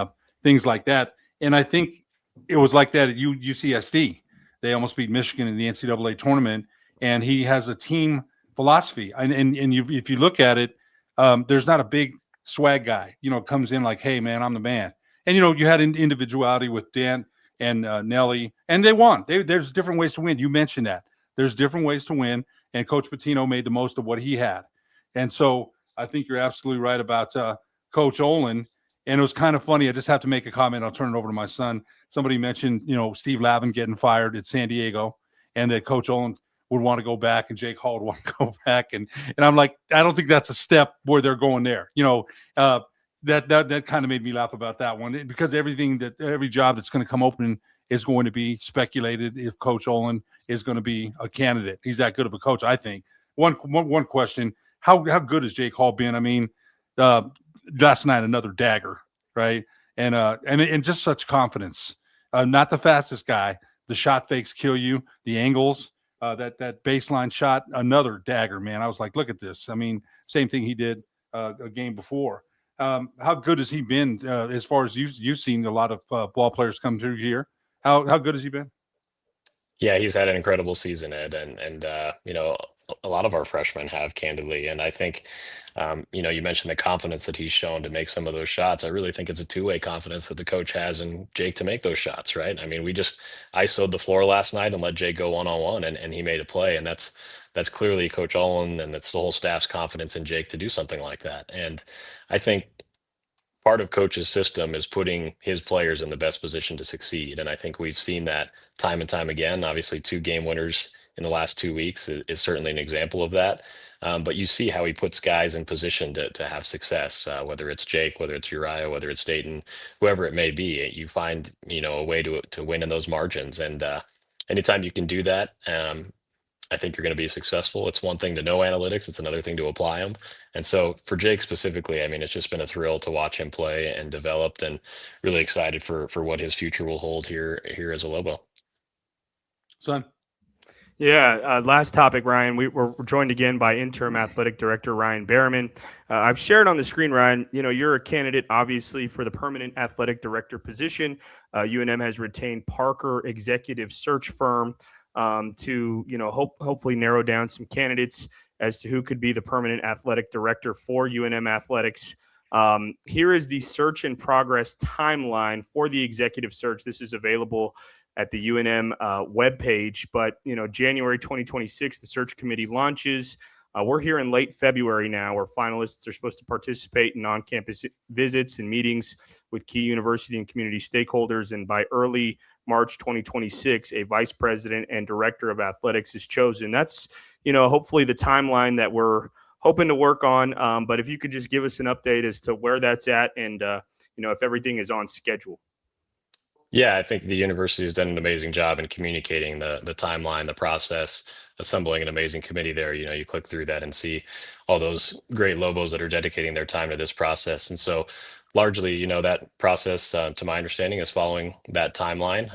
D: things like that. And I think it was like that at UCSD. They almost beat Michigan in the NCAA tournament, and he has a team philosophy. If you look at it, there's not a big swag guy, comes in like, hey, man, I'm the man. And, you had individuality with Dan and Nelly, and they won. There's different ways to win. You mentioned that. There's different ways to win, and Coach Pitino made the most of what he had. And so I think you're absolutely right about Coach Olin. And it was kind of funny. I just have to make a comment. I'll turn it over to my son. Somebody mentioned, Steve Lavin getting fired at San Diego, and that Coach Olin would want to go back and Jake Hall would want to go back. And I'm like, I don't think that's a step where they're going there. That kind of made me laugh about that one, because every job that's going to come open is going to be speculated if Coach Olin is going to be a candidate. He's that good of a coach, I think. One question: how good has Jake Hall been? I mean, last night another dagger, right? And just such confidence. Not the fastest guy. The shot fakes kill you. The angles, that baseline shot, another dagger, man. I was like, look at this. I mean, same thing he did a game before. How good has he been as far as you've seen a lot of ball players come through here? How good has he been?
C: Yeah, he's had an incredible season, Ed, and a lot of our freshmen have, candidly. And I think, you mentioned the confidence that he's shown to make some of those shots. I really think it's a two-way confidence that the coach has in Jake to make those shots, right? I mean, we just ISO'd the floor last night and let Jake go one-on-one, and he made a play, and that's clearly Coach Olin and that's the whole staff's confidence in Jake to do something like that. And I think part of coach's system is putting his players in the best position to succeed. And I think we've seen that time and time again. Obviously, 2 game winners in the last 2 weeks is certainly an example of that. But you see how he puts guys in position to have success, whether it's Jake, whether it's Uriah, whether it's Dayton, whoever it may be. You find, a way to win in those margins. And anytime you can do that, I think you're going to be successful. It's one thing to know analytics. It's another thing to apply them. And so for Jake specifically, I mean, it's just been a thrill to watch him play and developed, and really excited for what his future will hold here as a Lobo.
D: Son.
B: Yeah, last topic, Ryan. We're joined again by Interim Athletic Director Ryan Berryman. I've shared on the screen, Ryan, you're a candidate, obviously, for the permanent athletic director position. UNM has retained Parker Executive Search Firm to hopefully narrow down some candidates as to who could be the permanent athletic director for UNM athletics. Here is the search in progress timeline for the executive search. This is available at the UNM webpage, but January 2026, the search committee launches. We're here in late February now, where finalists are supposed to participate in on-campus visits and meetings with key university and community stakeholders. And by early March 2026, a vice president and director of athletics is chosen. That's, hopefully the timeline that we're hoping to work on. But if you could just give us an update as to where that's at and, if everything is on schedule.
C: Yeah, I think the university has done an amazing job in communicating the timeline, the process, assembling an amazing committee there. You click through that and see all those great Lobos that are dedicating their time to this process. And so largely, that process, to my understanding, is following that timeline,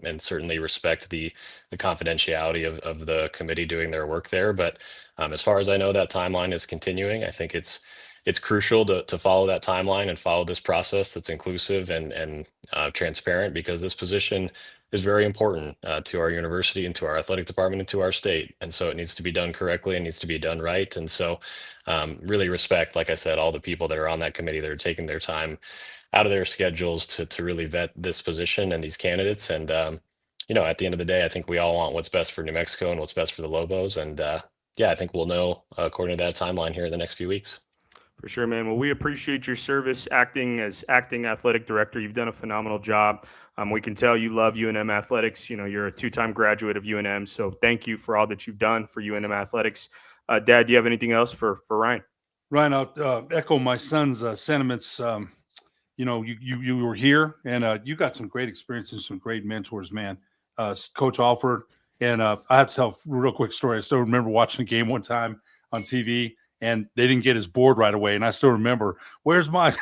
C: and certainly respect the confidentiality of the committee doing their work there. But as far as I know, that timeline is continuing. I think it's crucial to follow that timeline and follow this process that's inclusive and transparent, because this position is very important to our university and to our athletic department and to our state. And so it needs to be done correctly and needs to be done right. And so really respect, like I said, all the people that are on that committee that are taking their time out of their schedules to really vet this position and these candidates. And, at the end of the day, I think we all want what's best for New Mexico and what's best for the Lobos. And I think we'll know according to that timeline here in the next few weeks.
B: For sure, man. Well, we appreciate your service acting as acting athletic director. You've done a phenomenal job. We can tell you love UNM athletics. You're a 2-time graduate of UNM. So thank you for all that you've done for UNM athletics. Dad, do you have anything else for Ryan?
D: Ryan, I'll echo my son's sentiments. You were here, and you got some great experiences, some great mentors, man. Coach Alford, and I have to tell a real quick story. I still remember watching a game one time on TV, and they didn't get his board right away. And I still remember, where's my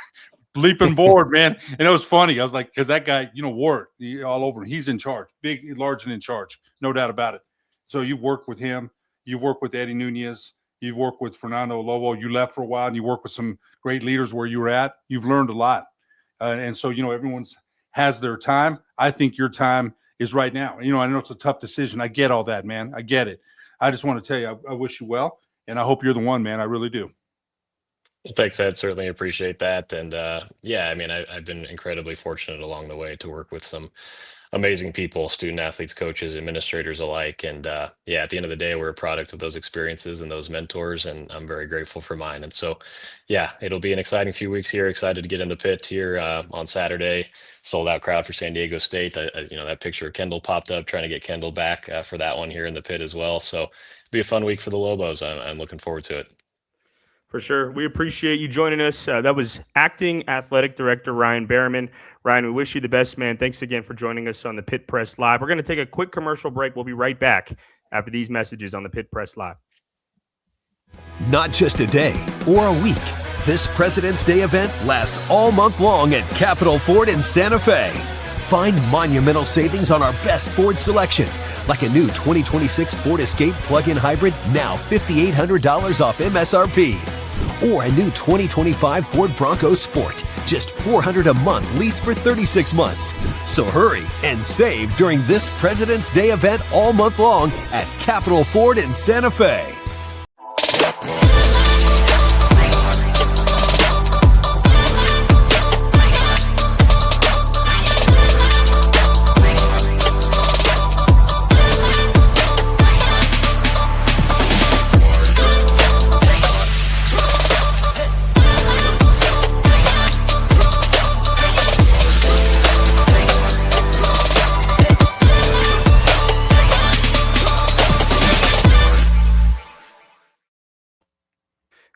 D: bleeping board, man? And it was funny. I was like, because that guy, Ward, all over. He's in charge, big, large, and in charge, no doubt about it. So you've worked with him. You've worked with Eddie Nunez. You've worked with Fernando Lobo. You left for a while, and you worked with some great leaders where you were at. You've learned a lot. And so, everyone's has their time. I think your time is right now. I know it's a tough decision. I get all that, man. I get it. I just want to tell you, I wish you well. And I hope you're the one, man. I really do.
C: Thanks, Ed. Certainly appreciate that. And I've been incredibly fortunate along the way to work with some amazing people, student athletes, coaches, administrators alike. And yeah, at the end of the day, we're a product of those experiences and those mentors, and I'm very grateful for mine. And so, yeah, it'll be an exciting few weeks here. Excited to get in the pit here on Saturday. Sold out crowd for San Diego State. That picture of Kendall popped up, trying to get Kendall back for that one here in the pit as well. So it'll be a fun week for the Lobos. I'm looking forward to it.
B: For sure. We appreciate you joining us. That was Acting Athletic Director Ryan Berryman. Ryan, we wish you the best, man. Thanks again for joining us on the Pit Press Live. We're going to take a quick commercial break. We'll be right back after these messages on the Pit Press Live.
A: Not just a day or a week. This President's Day event lasts all month long at Capitol Ford in Santa Fe. Find monumental savings on our best Ford selection, like a new 2026 Ford Escape plug-in hybrid, now $5,800 off MSRP. Or a new 2025 Ford Bronco Sport, just $400 a month lease for 36 months. So hurry and save during this President's Day event all month long at Capitol Ford in Santa Fe.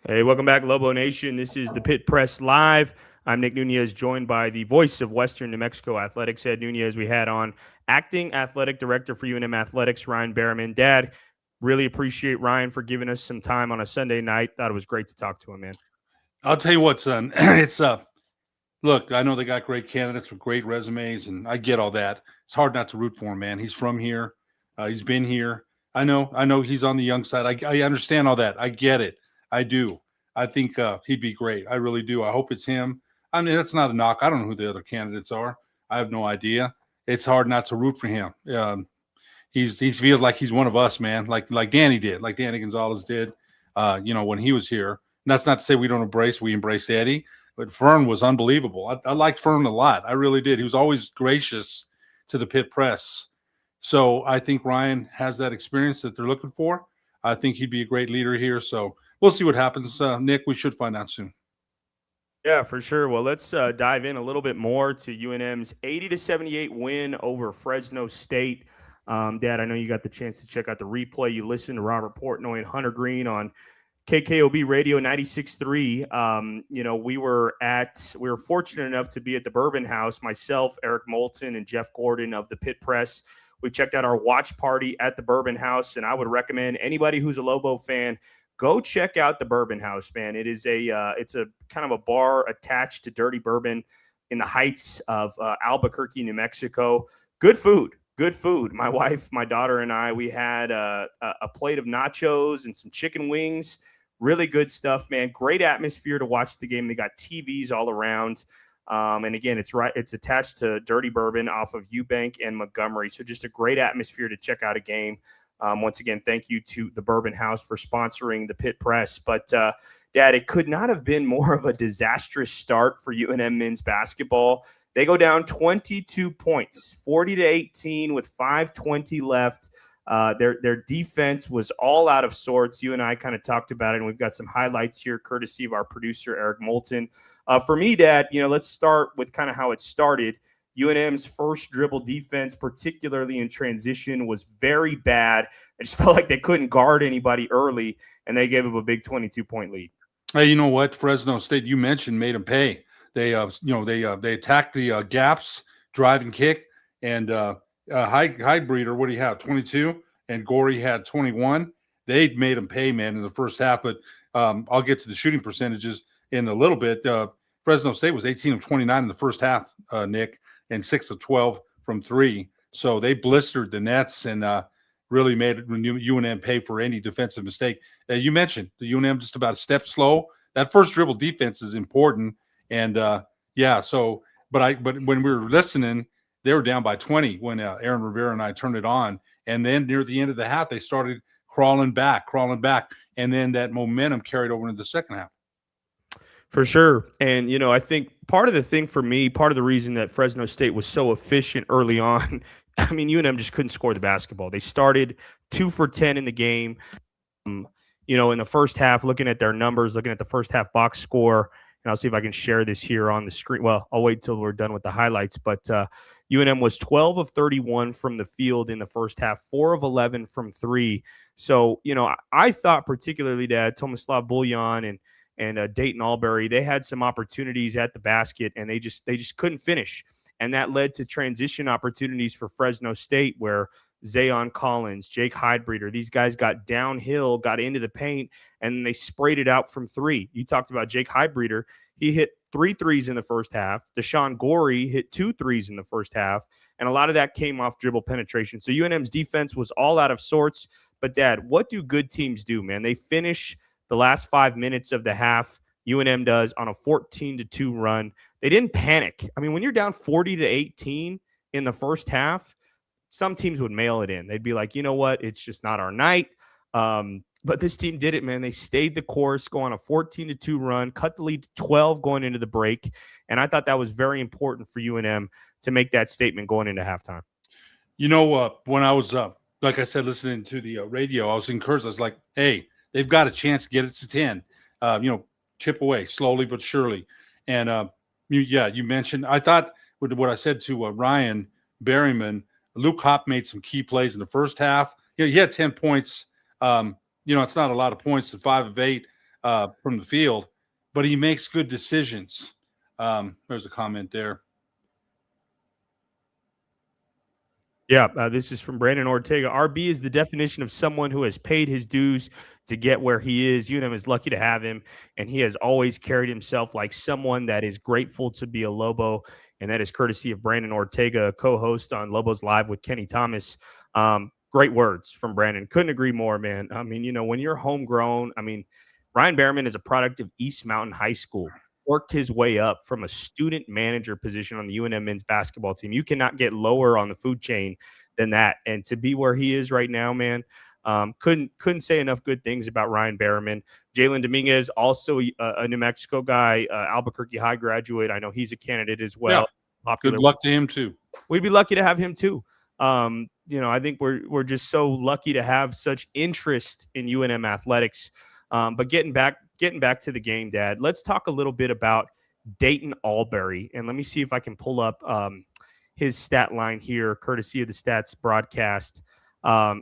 B: Hey, welcome back, Lobo Nation. This is the Pit Press Live. I'm Nick Nunez, joined by the voice of Western New Mexico Athletics, Ed Nunez. We had on Acting Athletic Director for UNM Athletics, Ryan Berryman. Dad, really appreciate Ryan for giving us some time on a Sunday night. Thought it was great to talk to him, man.
D: I'll tell you what, son. It's look, I know they got great candidates with great resumes, and I get all that. It's hard not to root for him, man. He's from here. He's been here. I know he's on the young side. I understand all that. I get it. I do. I think he'd be great. I really do. I hope it's him. I mean, that's not a knock. I don't know who the other candidates are. I have no idea. It's hard not to root for him. He feels like he's one of us, man. Like Danny did, like Danny Gonzalez did. When he was here. And that's not to say we embraced Eddie, but Fern was unbelievable. I liked Fern a lot. I really did. He was always gracious to the pit press. So I think Ryan has that experience that they're looking for. I think he'd be a great leader here. So we'll see what happens. Nick, we should find out soon.
B: Yeah, for sure. Well, let's dive in a little bit more to UNM's 80-78 win over Fresno State. Dad, I know you got the chance to check out the replay. You listened to Robert Portnoy and Hunter Green on KKOB Radio 96.3. We were fortunate enough to be at the Bourbon House, myself, Eric Moulton, and Jeff Gordon of the Pit Press. We checked out our watch party at the Bourbon House, and I would recommend anybody who's a Lobo fan, go check out the Bourbon House, man. It is it's a kind of a bar attached to Dirty Bourbon in the heights of Albuquerque, New Mexico. Good food. My wife, my daughter, and I, we had a plate of nachos and some chicken wings. Really good stuff, man. Great atmosphere to watch the game. They got TVs all around. And again, it's attached to Dirty Bourbon off of Eubank and Montgomery. So just a great atmosphere to check out a game. Once again, thank you to the Bourbon House for sponsoring the Pit Press. But, Dad, it could not have been more of a disastrous start for UNM men's basketball. They go down 22 points, 40-18 with 5:20 left. Their defense was all out of sorts. You and I kind of talked about it, and we've got some highlights here courtesy of our producer, Eric Moulton. For me, Dad, let's start with kind of how it started. UNM's first dribble defense, particularly in transition, was very bad. I just felt like they couldn't guard anybody early, and they gave up a big 22-point lead.
D: Hey, you know what? Fresno State, you mentioned, made them pay. They attacked the gaps, drive and kick, and Highbreeder, what do you have? 22, and Gorey had 21. They made them pay, man, in the first half. But I'll get to the shooting percentages in a little bit. Fresno State was 18 of 29 in the first half, Nick, and 6 of 12 from three. So they blistered the nets and really made UNM pay for any defensive mistake. You mentioned the UNM just about a step slow. That first dribble defense is important. And but when we were listening, they were down by 20 when Aaron Rivera and I turned it on. And then near the end of the half, they started crawling back. And then that momentum carried over into the second half.
B: For sure. And, I think part of the thing for me, part of the reason that Fresno State was so efficient early on, I mean, UNM just couldn't score the basketball. They started 2 for 10 in the game. Um, in the first half, looking at their numbers, looking at the first half box score, and I'll see if I can share this here on the screen. Well, I'll wait till we're done with the highlights, but UNM was 12 of 31 from the field in the first half, 4 of 11 from three. So, I thought particularly that Tomislav Buljan and Dayton Albury, they had some opportunities at the basket, and they just couldn't finish. And that led to transition opportunities for Fresno State, where Zayon Collins, Jake Heidbreeder, these guys got downhill, got into the paint, and they sprayed it out from three. You talked about Jake Heidbreeder. He hit 3 threes in the first half. Deshaun Gorey hit 2 threes in the first half, and a lot of that came off dribble penetration. So UNM's defense was all out of sorts. But, Dad, what do good teams do, man? They finish the last 5 minutes of the half, UNM does, on a 14-2 run. They didn't panic. I mean, when you're down 40-18 in the first half, some teams would mail it in. They'd be like, you know what? It's just not our night. But this team did it, man. They stayed the course, go on a 14-2 run, cut the lead to 12 going into the break. And I thought that was very important for UNM to make that statement going into halftime.
D: When I was, like I said, listening to the radio, I was encouraged. I was like, hey, they've got a chance to get it to 10. Chip away slowly but surely. And, you mentioned, I thought with what I said to Ryan Berryman, Luke Hopp made some key plays in the first half. He had 10 points. It's not a lot of points at 5 of 8 from the field, but he makes good decisions. There's a comment there.
B: Yeah, this is from Brandon Ortega. RB is the definition of someone who has paid his dues to get where he is. UNM is lucky to have him, and he has always carried himself like someone that is grateful to be a Lobo, and that is courtesy of Brandon Ortega, co-host on Lobos Live with Kenny Thomas. Great words from Brandon. Couldn't agree more, man. I mean, when you're homegrown, Ryan Berryman is a product of East Mountain High School. Worked his way up from a student manager position on the UNM men's basketball team. You cannot get lower on the food chain than that. And to be where he is right now, man, couldn't say enough good things about Ryan Berryman. Jalen Dominguez, also a New Mexico guy, Albuquerque High graduate. I know he's a candidate as well.
D: Yeah. Good luck to him too.
B: We'd be lucky to have him too. I think we're just so lucky to have such interest in UNM athletics. But getting back to the game, Dad, let's talk a little bit about Dayton Albury. And let me see if I can pull up his stat line here, courtesy of the Stats broadcast.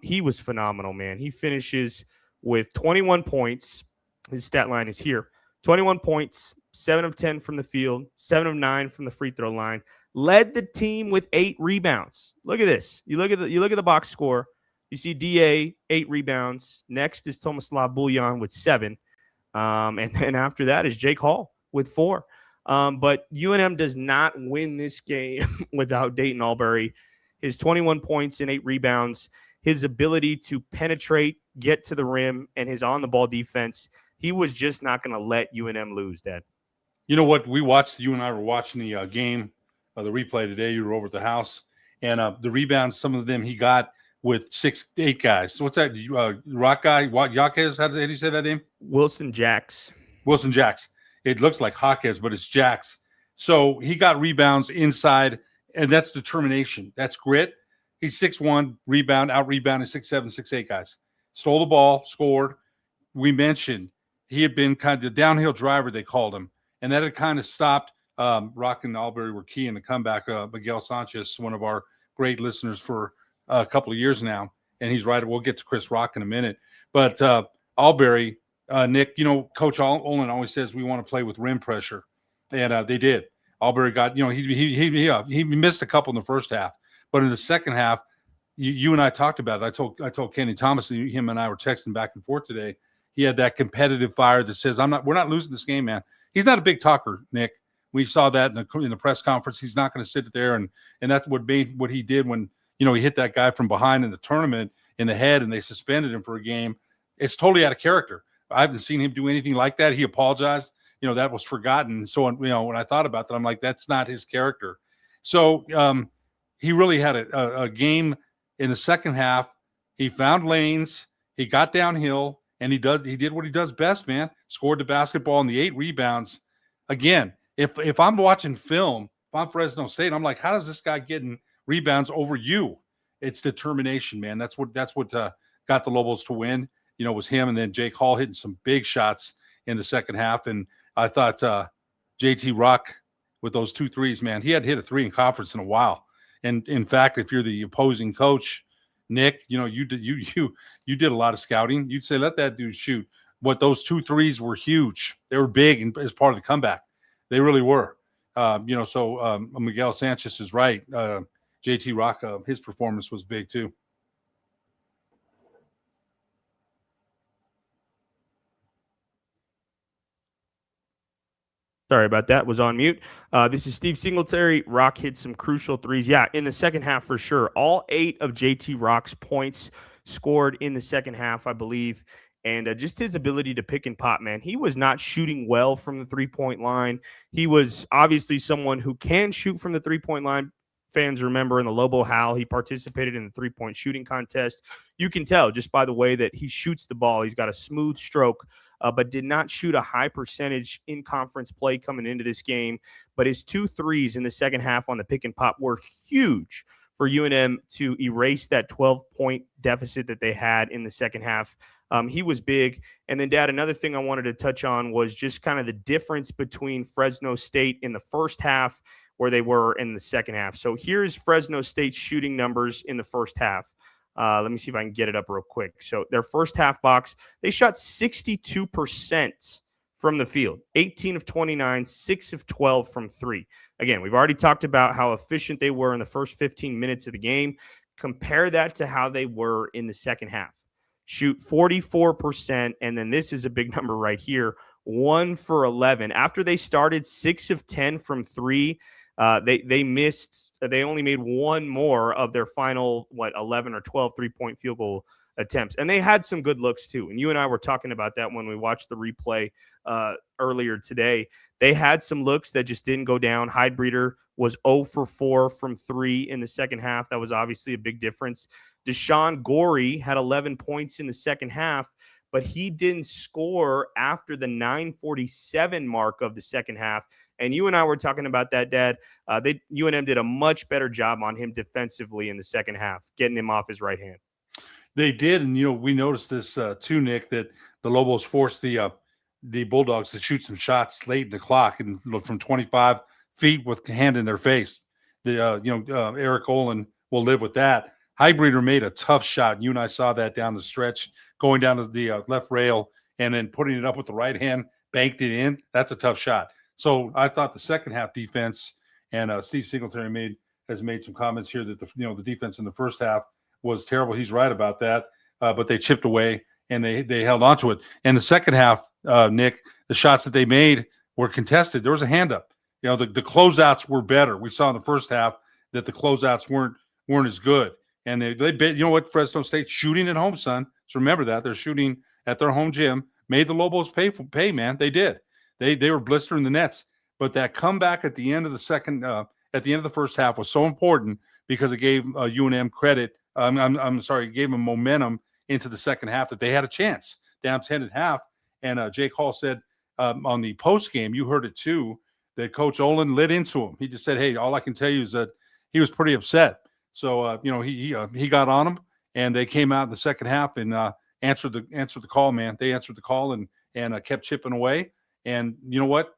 B: He was phenomenal, man. He finishes with 21 points. His stat line is here. 21 points, 7 of 10 from the field, 7 of 9 from the free throw line. Led the team with 8 rebounds. Look at this. You look at the box score. You see DA, 8 rebounds. Next is Tomislav Buljan with 7. And then after that is Jake Hall with 4. But UNM does not win this game without Dayton Albury. His 21 points and 8 rebounds, his ability to penetrate, get to the rim, and his on-the-ball defense, he was just not going to let UNM lose, Dad.
D: You know what? You and I were watching the game, the replay today. You were over at the house. And the rebounds, some of them he got with 6-8 guys. So what's that? Rock guy? Yaquez? How do you say that name?
B: Wilson Jacks. It
D: looks like Jaquez, but it's Jacks. So he got rebounds inside, and that's determination. That's grit. He's 6'1", out-rebounded 6'7", 6'8 guys. Stole the ball, scored. We mentioned he had been kind of the downhill driver, they called him, and that had kind of stopped. Rock and Albury were key in the comeback. Miguel Sanchez, one of our great listeners for a couple of years now, and he's right. We'll get to Chris Rock in a minute. But Albury, Nick, Coach Olin always says we want to play with rim pressure, and they did. Albury got, he missed a couple in the first half, but in the second half, you and I talked about it. I told Kenny Thomas, him and I were texting back and forth today. He had that competitive fire that says, we're not losing this game, man. He's not a big talker, Nick. We saw that in the press conference. He's not going to sit there, and that's what he did when, he hit that guy from behind in the tournament in the head, and they suspended him for a game. It's totally out of character. I haven't seen him do anything like that. He apologized. That was forgotten. So, when I thought about that, I'm like, that's not his character. So he really had a game in the second half. He found lanes. He got downhill, and he did what he does best, man. Scored the basketball and the 8 rebounds. again, if I'm watching film, if I'm Fresno State, I'm like, how does this guy getting rebounds over you? It's determination, man. That's what got the Lobos to win. Was him, and then Jake Hall hitting some big shots in the second half. And I thought JT Rock with those 2 threes, man, he hadn't hit a 3 in conference in a while. And in fact, if you're the opposing coach, Nick, you did a lot of scouting. You'd say, let that dude shoot. What those 2 threes were huge. They were big as part of the comeback. They really were. So Miguel Sanchez is right. JT Rock, his performance was big too.
B: Sorry about that. Was on mute. This is Steve Singletary. Rock hit some crucial threes. Yeah, in the second half for sure. All 8 of JT Rock's points scored in the second half, I believe. And just his ability to pick and pop, man. He was not shooting well from the three-point line. He was obviously someone who can shoot from the three-point line. Fans remember in the Lobo Howl, he participated in the three-point shooting contest. You can tell just by the way that he shoots the ball. He's got a smooth stroke, but did not shoot a high percentage in conference play coming into this game. But his 2 threes in the second half on the pick and pop were huge for UNM to erase that 12-point deficit that they had in the second half. He was big. And then, Dad, another thing I wanted to touch on was just kind of the difference between Fresno State in the first half where they were in the second half. So here's Fresno State's shooting numbers in the first half. Let me see if I can get it up real quick. So their first half box, they shot 62% from the field, 18 of 29, 6 of 12 from 3. Again, we've already talked about how efficient they were in the first 15 minutes of the game. Compare that to how they were in the second half. Shoot 44%, and then this is a big number right here, 1 for 11. After they started 6 of 10 from 3, they missed. They only made 1 more of their final 11 or 12 3-point field goal attempts, and they had some good looks too. And you and I were talking about that when we watched the replay earlier today. They had some looks that just didn't go down. Heidbreeder was 0 for 4 from 3 in the second half. That was obviously a big difference. Deshaun Gorey had 11 points in the second half, but he didn't score after the 9:47 mark of the second half. And you and I were talking about that, Dad. UNM did a much better job on him defensively in the second half, getting him off his right hand.
D: They did, and we noticed this too, Nick, that the Lobos forced the Bulldogs to shoot some shots late in the clock and from 25 feet with hand in their face. Eric Olin will live with that. Heidbreeder made a tough shot. You and I saw that down the stretch, going down to the left rail and then putting it up with the right hand, banked it in. That's a tough shot. So I thought the second half defense, and Steve Singletary has made some comments here that the defense in the first half was terrible. He's right about that, but they chipped away and they held on to it. And the second half, Nick, the shots that they made were contested. There was a hand up. The closeouts were better. We saw in the first half that the closeouts weren't as good. And they Fresno State shooting at home, son. So remember that they're shooting at their home gym. Made the Lobos pay, man. They did. They were blistering the nets. But that comeback at the end of the first half was so important because it gave UNM credit. It gave them momentum into the second half that they had a chance. Down 10.5. And Jake Hall said on the post game, you heard it too, that Coach Olin lit into him. He just said, "Hey, all I can tell you is that he was pretty upset." So he got on them, and they came out in the second half and answered the call, man. They answered the call and kept chipping away. And you know what?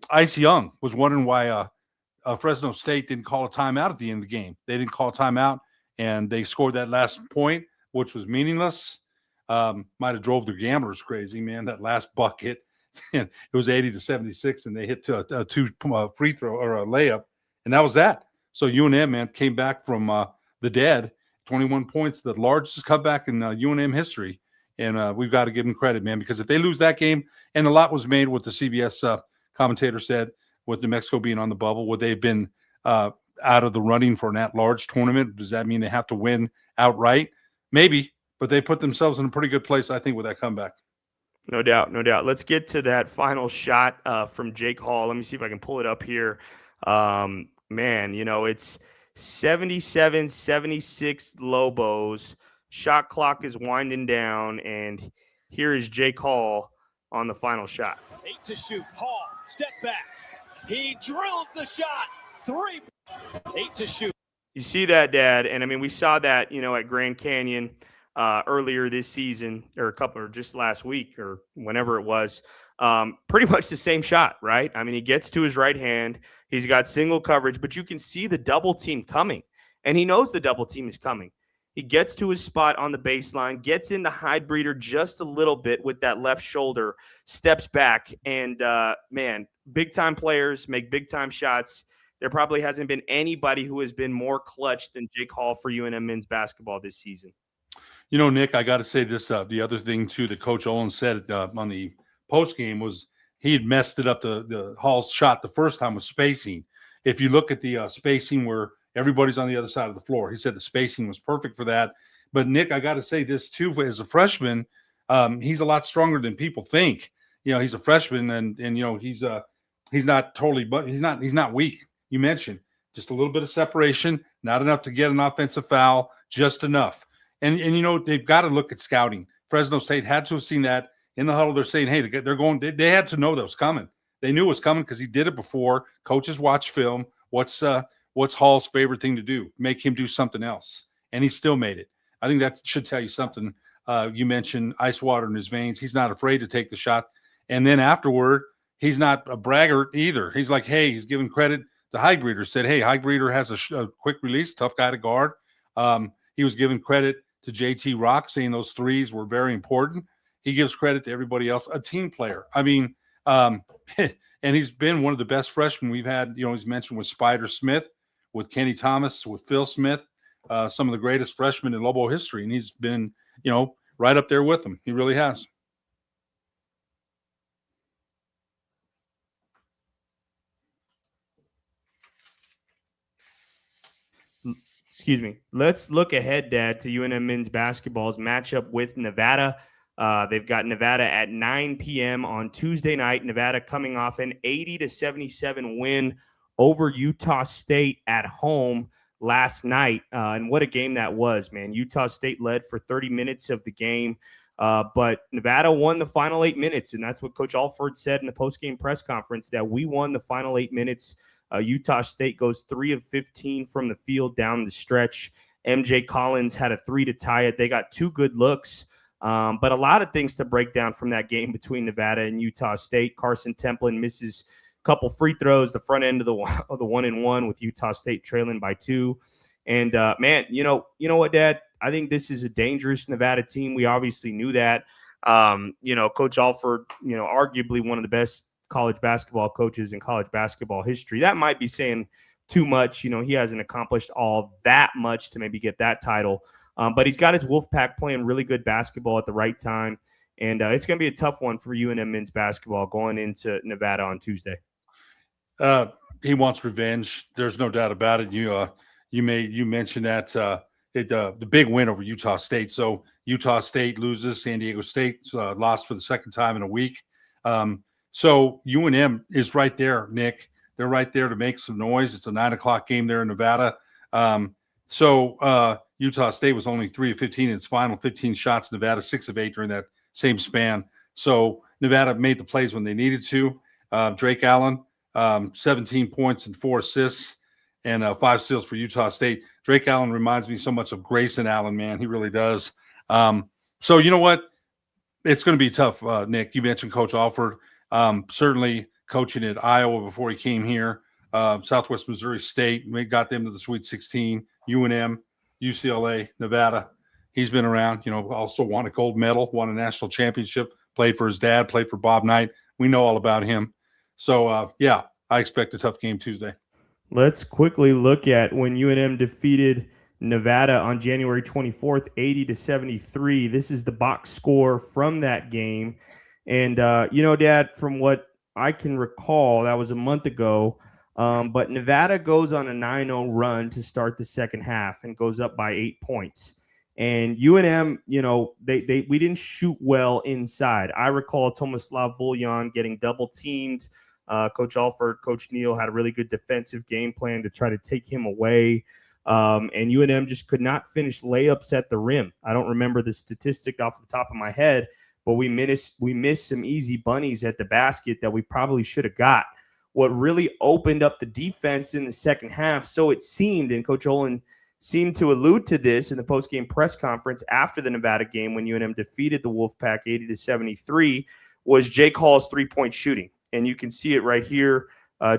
D: Ice Young was wondering why Fresno State didn't call a timeout at the end of the game. They didn't call a timeout, and they scored that last point, which was meaningless. Might have drove the gamblers crazy, man. That last bucket, it was 80-76, and they hit to a 2 free throw or a layup, and that was that. So UNM, man, came back from the dead, 21 points, the largest comeback in UNM history. And we've got to give them credit, man, because if they lose that game, and a lot was made what the CBS commentator said with New Mexico being on the bubble, would they have been out of the running for an at-large tournament? Does that mean they have to win outright? Maybe, but they put themselves in a pretty good place, I think, with that comeback.
B: No doubt, no doubt. Let's get to that final shot from Jake Hall. Let me see if I can pull it up here. Man, it's 77-76 Lobos. Shot clock is winding down, and here is Jake Hall on the final shot.
E: 8 to shoot. Hall, step back. He drills the shot. 3. 8 to shoot.
B: You see that, Dad? And I mean, we saw that, at Grand Canyon earlier this season, or just last week, or whenever it was. Pretty much the same shot, right? I mean, he gets to his right hand. He's got single coverage, but you can see the double team coming, and he knows the double team is coming. He gets to his spot on the baseline, gets into hide breather just a little bit with that left shoulder, steps back, and man, big-time players make big-time shots. There probably hasn't been anybody who has been more clutch than Jake Hall for UNM men's basketball this season.
D: Nick, I got to say this. The other thing, too, that Coach Olin said on the postgame was he had messed it up. The Hall's shot the first time was spacing. If you look at the spacing where everybody's on the other side of the floor, he said the spacing was perfect for that. But, Nick, I got to say this, too, as a freshman, he's a lot stronger than people think. He's a freshman, and he's not totally – but he's not weak. You mentioned just a little bit of separation, not enough to get an offensive foul, just enough. And they've got to look at scouting. Fresno State had to have seen that in the huddle. They're saying, hey, they're going. They had to know that was coming. They knew it was coming because he did it before. Coaches watch film. What's Hall's favorite thing to do? Make him do something else, and he still made it. I think that should tell you something. You mentioned ice water in his veins. He's not afraid to take the shot, and then afterward, he's not a braggart either. He's like, hey, he's giving credit. The high breeder said, hey, high breeder has a quick release, tough guy to guard. He was giving credit to JT Rock, saying those threes were very important. He gives credit to everybody else, a team player. I mean, and he's been one of the best freshmen we've had. He's mentioned with Spider Smith, with Kenny Thomas, with Phil Smith, some of the greatest freshmen in Lobo history. And he's been, right up there with them. He really has.
B: Excuse me. Let's look ahead, Dad, to UNM men's basketball's matchup with Nevada. They've got Nevada at 9 p.m. on Tuesday night. Nevada coming off an 80-77 win over Utah State at home last night. And what a game that was, man. Utah State led for 30 minutes of the game, but Nevada won the final 8 minutes. And that's what Coach Alford said in the postgame press conference, that we won the final 8 minutes. Utah State goes 3 of 15 from the field down the stretch. MJ Collins had a 3 to tie it. They got 2 good looks, but a lot of things to break down from that game between Nevada and Utah State. Carson Templin misses a couple free throws, the front end of the 1-and-1 with Utah State trailing by 2. And, man, you know what, Dad? I think this is a dangerous Nevada team. We obviously knew that. Coach Alford, arguably one of the best college basketball coaches in college basketball history. That might be saying too much. He hasn't accomplished all that much to maybe get that title. But he's got his Wolfpack playing really good basketball at the right time. And it's going to be a tough one for UNM men's basketball going into Nevada on Tuesday.
D: He wants revenge. There's no doubt about it. You mentioned that the big win over Utah State. So Utah State loses. San Diego State lost for the second time in a week. So UNM is right there, Nick. They're right there to make some noise. It's a 9:00 game there in Nevada. So Utah State was only 3 of 15 in its final 15 shots. Nevada 6 of 8 during that same span. So Nevada made the plays when they needed to. Drake Allen, 17 points and 4 assists and 5 steals for Utah State. Drake Allen reminds me so much of Grayson Allen, man. He really does. So you know what? It's going to be tough, Nick. You mentioned Coach Alford. Certainly coaching at Iowa before he came here, Southwest Missouri State, we got them to the Sweet 16, UNM, UCLA, Nevada. He's been around, also won a gold medal, won a national championship, played for his dad, played for Bob Knight. We know all about him. So, I expect a tough game Tuesday.
B: Let's quickly look at when UNM defeated Nevada on January 24th, 80-73. This is the box score from that game. And, Dad, from what I can recall, that was a month ago, but Nevada goes on a 9-0 run to start the second half and goes up by 8 points. And UNM, we didn't shoot well inside. I recall Tomislav Buljan getting double teamed. Coach Alford, Coach Neal had a really good defensive game plan to try to take him away. And UNM just could not finish layups at the rim. I don't remember the statistic off the top of my head, but we missed some easy bunnies at the basket that we probably should have got. What really opened up the defense in the second half, so it seemed, and Coach Olin seemed to allude to this in the postgame press conference after the Nevada game when UNM defeated the Wolfpack 80-73, was Jake Hall's three-point shooting. And you can see it right here.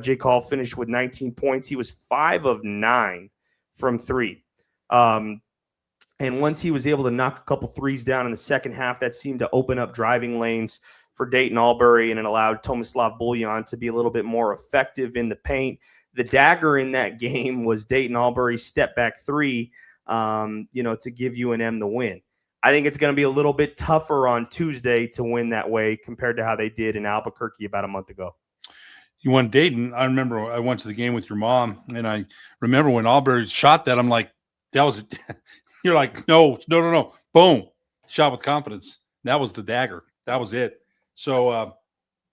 B: Jake Hall finished with 19 points. He was 5 of 9 from three. And once he was able to knock a couple threes down in the second half, that seemed to open up driving lanes for Dayton Albury, and it allowed Tomislav Buljan to be a little bit more effective in the paint. The dagger in that game was Dayton Albury's step-back three, to give UNM the win. I think it's going to be a little bit tougher on Tuesday to win that way compared to how they did in Albuquerque about a month ago.
D: You won Dayton. I remember I went to the game with your mom, and I remember when Albury shot that, I'm like, that was – you're like, no. Boom. Shot with confidence. That was the dagger. That was it. So, I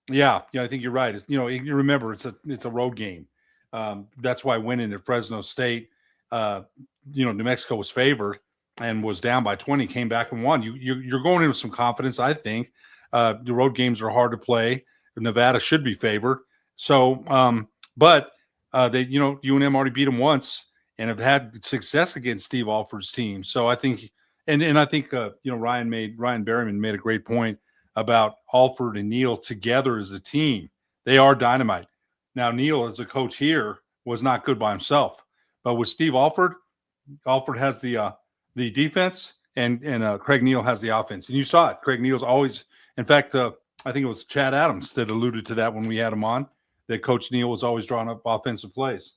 D: think you're right. You remember it's a road game. That's why winning at Fresno State, New Mexico was favored and was down by 20, came back and won. You're going in with some confidence, I think. The road games are hard to play. Nevada should be favored. So, but UNM already beat them once and have had success against Steve Alford's team. So I think, and I think, Ryan Berryman made a great point about Alford and Neal together as a team. They are dynamite. Now, Neal, as a coach here, was not good by himself. But with Steve Alford has the defense, and Craig Neal has the offense. And you saw it. Craig Neal's always – in fact, I think it was Chad Adams that alluded to that when we had him on, that Coach Neal was always drawing up offensive plays.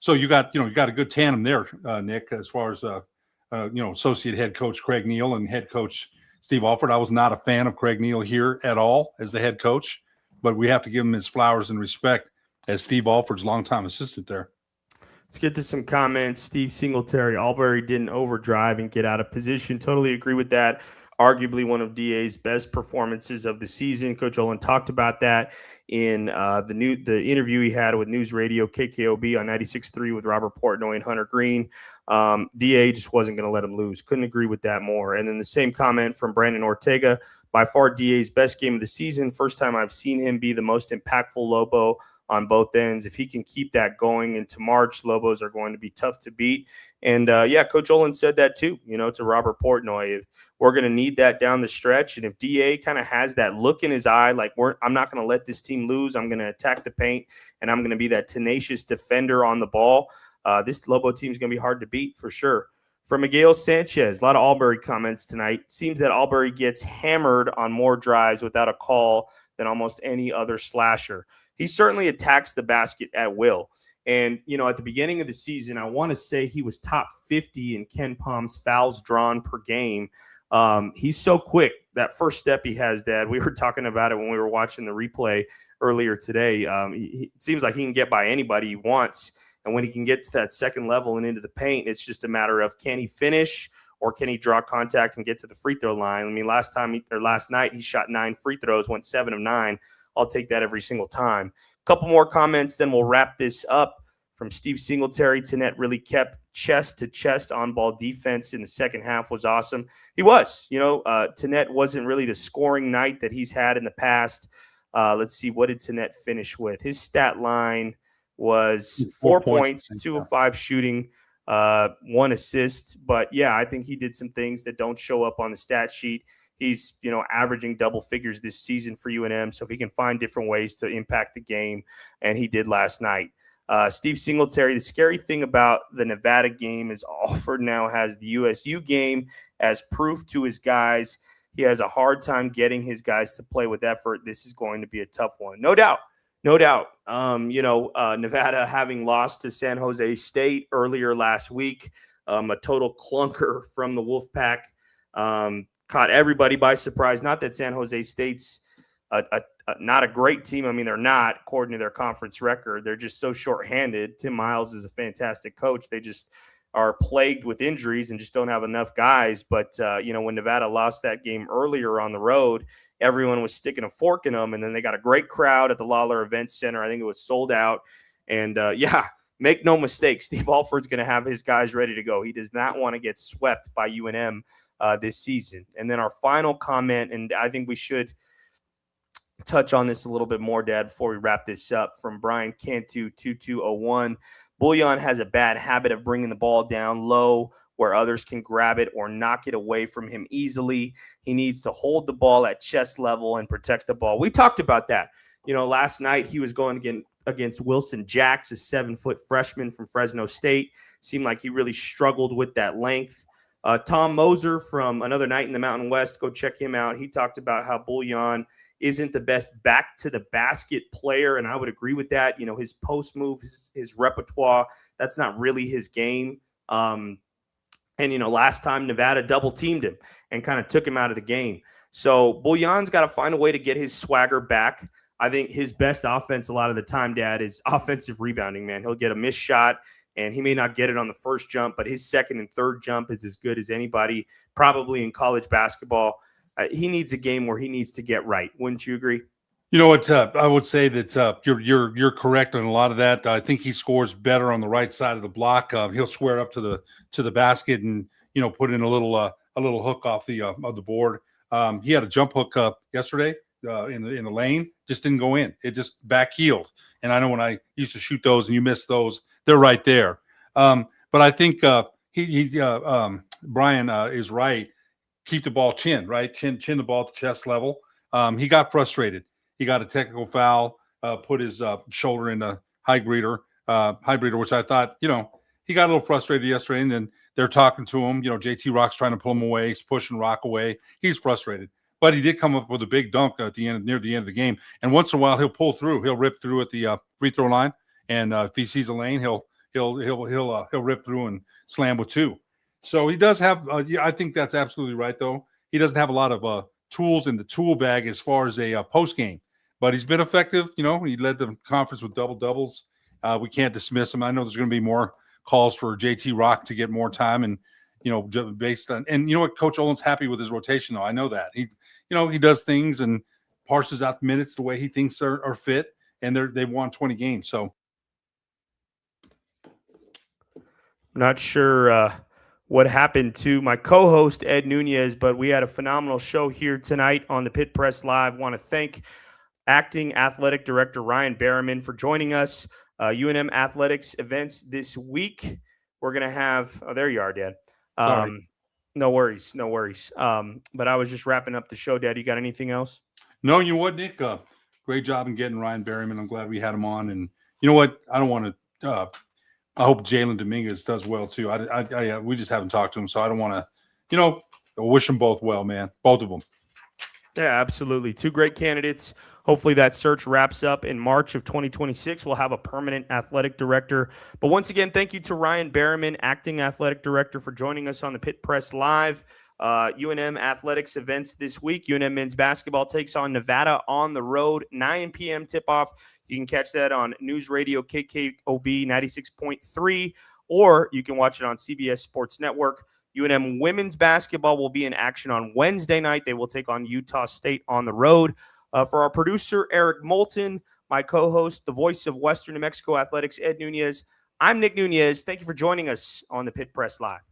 D: So you got a good tandem there, Nick, as far as associate head coach Craig Neal and head coach Steve Alford. I was not a fan of Craig Neal here at all as the head coach, but we have to give him his flowers and respect as Steve Alford's longtime assistant there.
B: Let's get to some comments. Steve Singletary, Albury didn't overdrive and get out of position. Totally agree with that. Arguably one of DA's best performances of the season. Coach Olin talked about that in the interview he had with News Radio KKOB on 96.3 with Robert Portnoy and Hunter Green. DA just wasn't going to let him lose. Couldn't agree with that more. And then the same comment from Brandon Ortega, by far DA's best game of the season. First time I've seen him be the most impactful Lobo on both ends. If he can keep that going into March, Lobos are going to be tough to beat. And Coach Olin said that too, to Robert Portnoy. If we're going to need that down the stretch, and if DA kind of has that look in his eye, like I'm not going to let this team lose. I'm going to attack the paint, and I'm going to be that tenacious defender on the ball. This Lobo team is going to be hard to beat for sure. From Miguel Sanchez, a lot of Albury comments tonight. Seems that Albury gets hammered on more drives without a call than almost any other slasher. He certainly attacks the basket at will. And, at the beginning of the season, I want to say he was top 50 in Ken Palm's fouls drawn per game. He's so quick. That first step he has, Dad, we were talking about it when we were watching the replay earlier today. It seems like he can get by anybody he wants. And when he can get to that second level and into the paint, it's just a matter of can he finish or can he draw contact and get to the free throw line? I mean, last night he shot 9 free throws, went 7 of 9. I'll take that every single time. A couple more comments, then we'll wrap this up. From Steve Singletary, Tenet really kept chest-to-chest on-ball defense in the second half was awesome. He was. Tenet wasn't really the scoring night that he's had in the past. Let's see, what did Tenet finish with? His stat line was 4 points, 2 of 5 shooting, 1 assist. But, I think he did some things that don't show up on the stat sheet. He's, averaging double figures this season for UNM, so if he can find different ways to impact the game, and he did last night. Steve Singletary, the scary thing about the Nevada game is Alford now has the USU game as proof to his guys. He has a hard time getting his guys to play with effort. This is going to be a tough one. No doubt. Nevada having lost to San Jose State earlier last week, a total clunker from the Wolfpack, caught everybody by surprise. Not that San Jose State's not a great team. I mean, they're not, according to their conference record. They're just so shorthanded. Tim Miles is a fantastic coach. They just are plagued with injuries and just don't have enough guys. But, when Nevada lost that game earlier on the road, everyone was sticking a fork in them. And then they got a great crowd at the Lawler Events Center. I think it was sold out. And, make no mistake, Steve Alford's going to have his guys ready to go. He does not want to get swept by UNM this season. And then our final comment, and I think we should touch on this a little bit more, Dad, before we wrap this up, from Brian Cantu 2201. Bullion has a bad habit of bringing the ball down low where others can grab it or knock it away from him easily. He needs to hold the ball at chest level and protect the ball. We talked about that. Last night he was going against Wilson Jacks, a 7-foot freshman from Fresno State. Seemed like he really struggled with that length. Tom Moser from Another Night in the Mountain West, go check him out. He talked about how Bullion isn't the best back to the basket player, and I would agree with that. His post move, his repertoire, that's not really his game. Last time Nevada double teamed him and kind of took him out of the game. So Bullion's got to find a way to get his swagger back. I think his best offense a lot of the time, Dad, is offensive rebounding, man. He'll get a missed shot, and he may not get it on the first jump, but his second and third jump is as good as anybody probably in college basketball. He needs a game where he needs to get right. Wouldn't you agree?
D: You know what? I would say that you're correct on a lot of that. I think he scores better on the right side of the block. He'll square up to the basket and put in a little hook off the board. He had a jump hook up yesterday in the lane, just didn't go in. It just back heeled. And I know when I used to shoot those and you miss those, they're right there. But I think Brian is right. Keep the ball chin the ball at the chest level. He got frustrated. He got a technical foul, put his shoulder in a high breeder, which I thought, he got a little frustrated yesterday. And then they're talking to him. JT Rock's trying to pull him away. He's pushing Rock away. He's frustrated. But he did come up with a big dunk near the end of the game. And once in a while, he'll pull through. He'll rip through at the free throw line. And if he sees a lane, he'll rip through and slam with two. So he does have. I think that's absolutely right, though. He doesn't have a lot of tools in the tool bag as far as a post game. But he's been effective. He led the conference with double doubles. We can't dismiss him. I know there's going to be more calls for JT Rock to get more time, and based on, and Coach Olin's happy with his rotation, though. I know that he does things and parses out the minutes the way he thinks are fit, and they've won 20 games. So,
B: not sure what happened to my co-host Ed Nunez, but we had a phenomenal show here tonight on the Pit Press Live. Want to thank Acting Athletic Director Ryan Berryman for joining us. UNM Athletics events this week. We're going to have – there you are, Dad. No worries. But I was just wrapping up the show, Dad. You got anything else?
D: No, you know what, Nick? Great job in getting Ryan Berryman. I'm glad we had him on. And you know what? I don't want to I hope Jalen Dominguez does well, too. We just haven't talked to him, so I don't want to wish them both well, man. Both of them.
B: Yeah, absolutely. Two great candidates. Hopefully that search wraps up in March of 2026. We'll have a permanent athletic director. But once again, thank you to Ryan Berryman, Acting Athletic Director, for joining us on the Pit Press Live. UNM Athletics events this week. UNM men's basketball takes on Nevada on the road, 9 p.m. tip-off. You can catch that on News Radio KKOB 96.3, or you can watch it on CBS Sports Network. UNM women's basketball will be in action on Wednesday night. They will take on Utah State on the road. For our producer, Eric Moulton, my co-host, the voice of Western New Mexico Athletics, Ed Nunez, I'm Nick Nunez. Thank you for joining us on the Pit Press Live.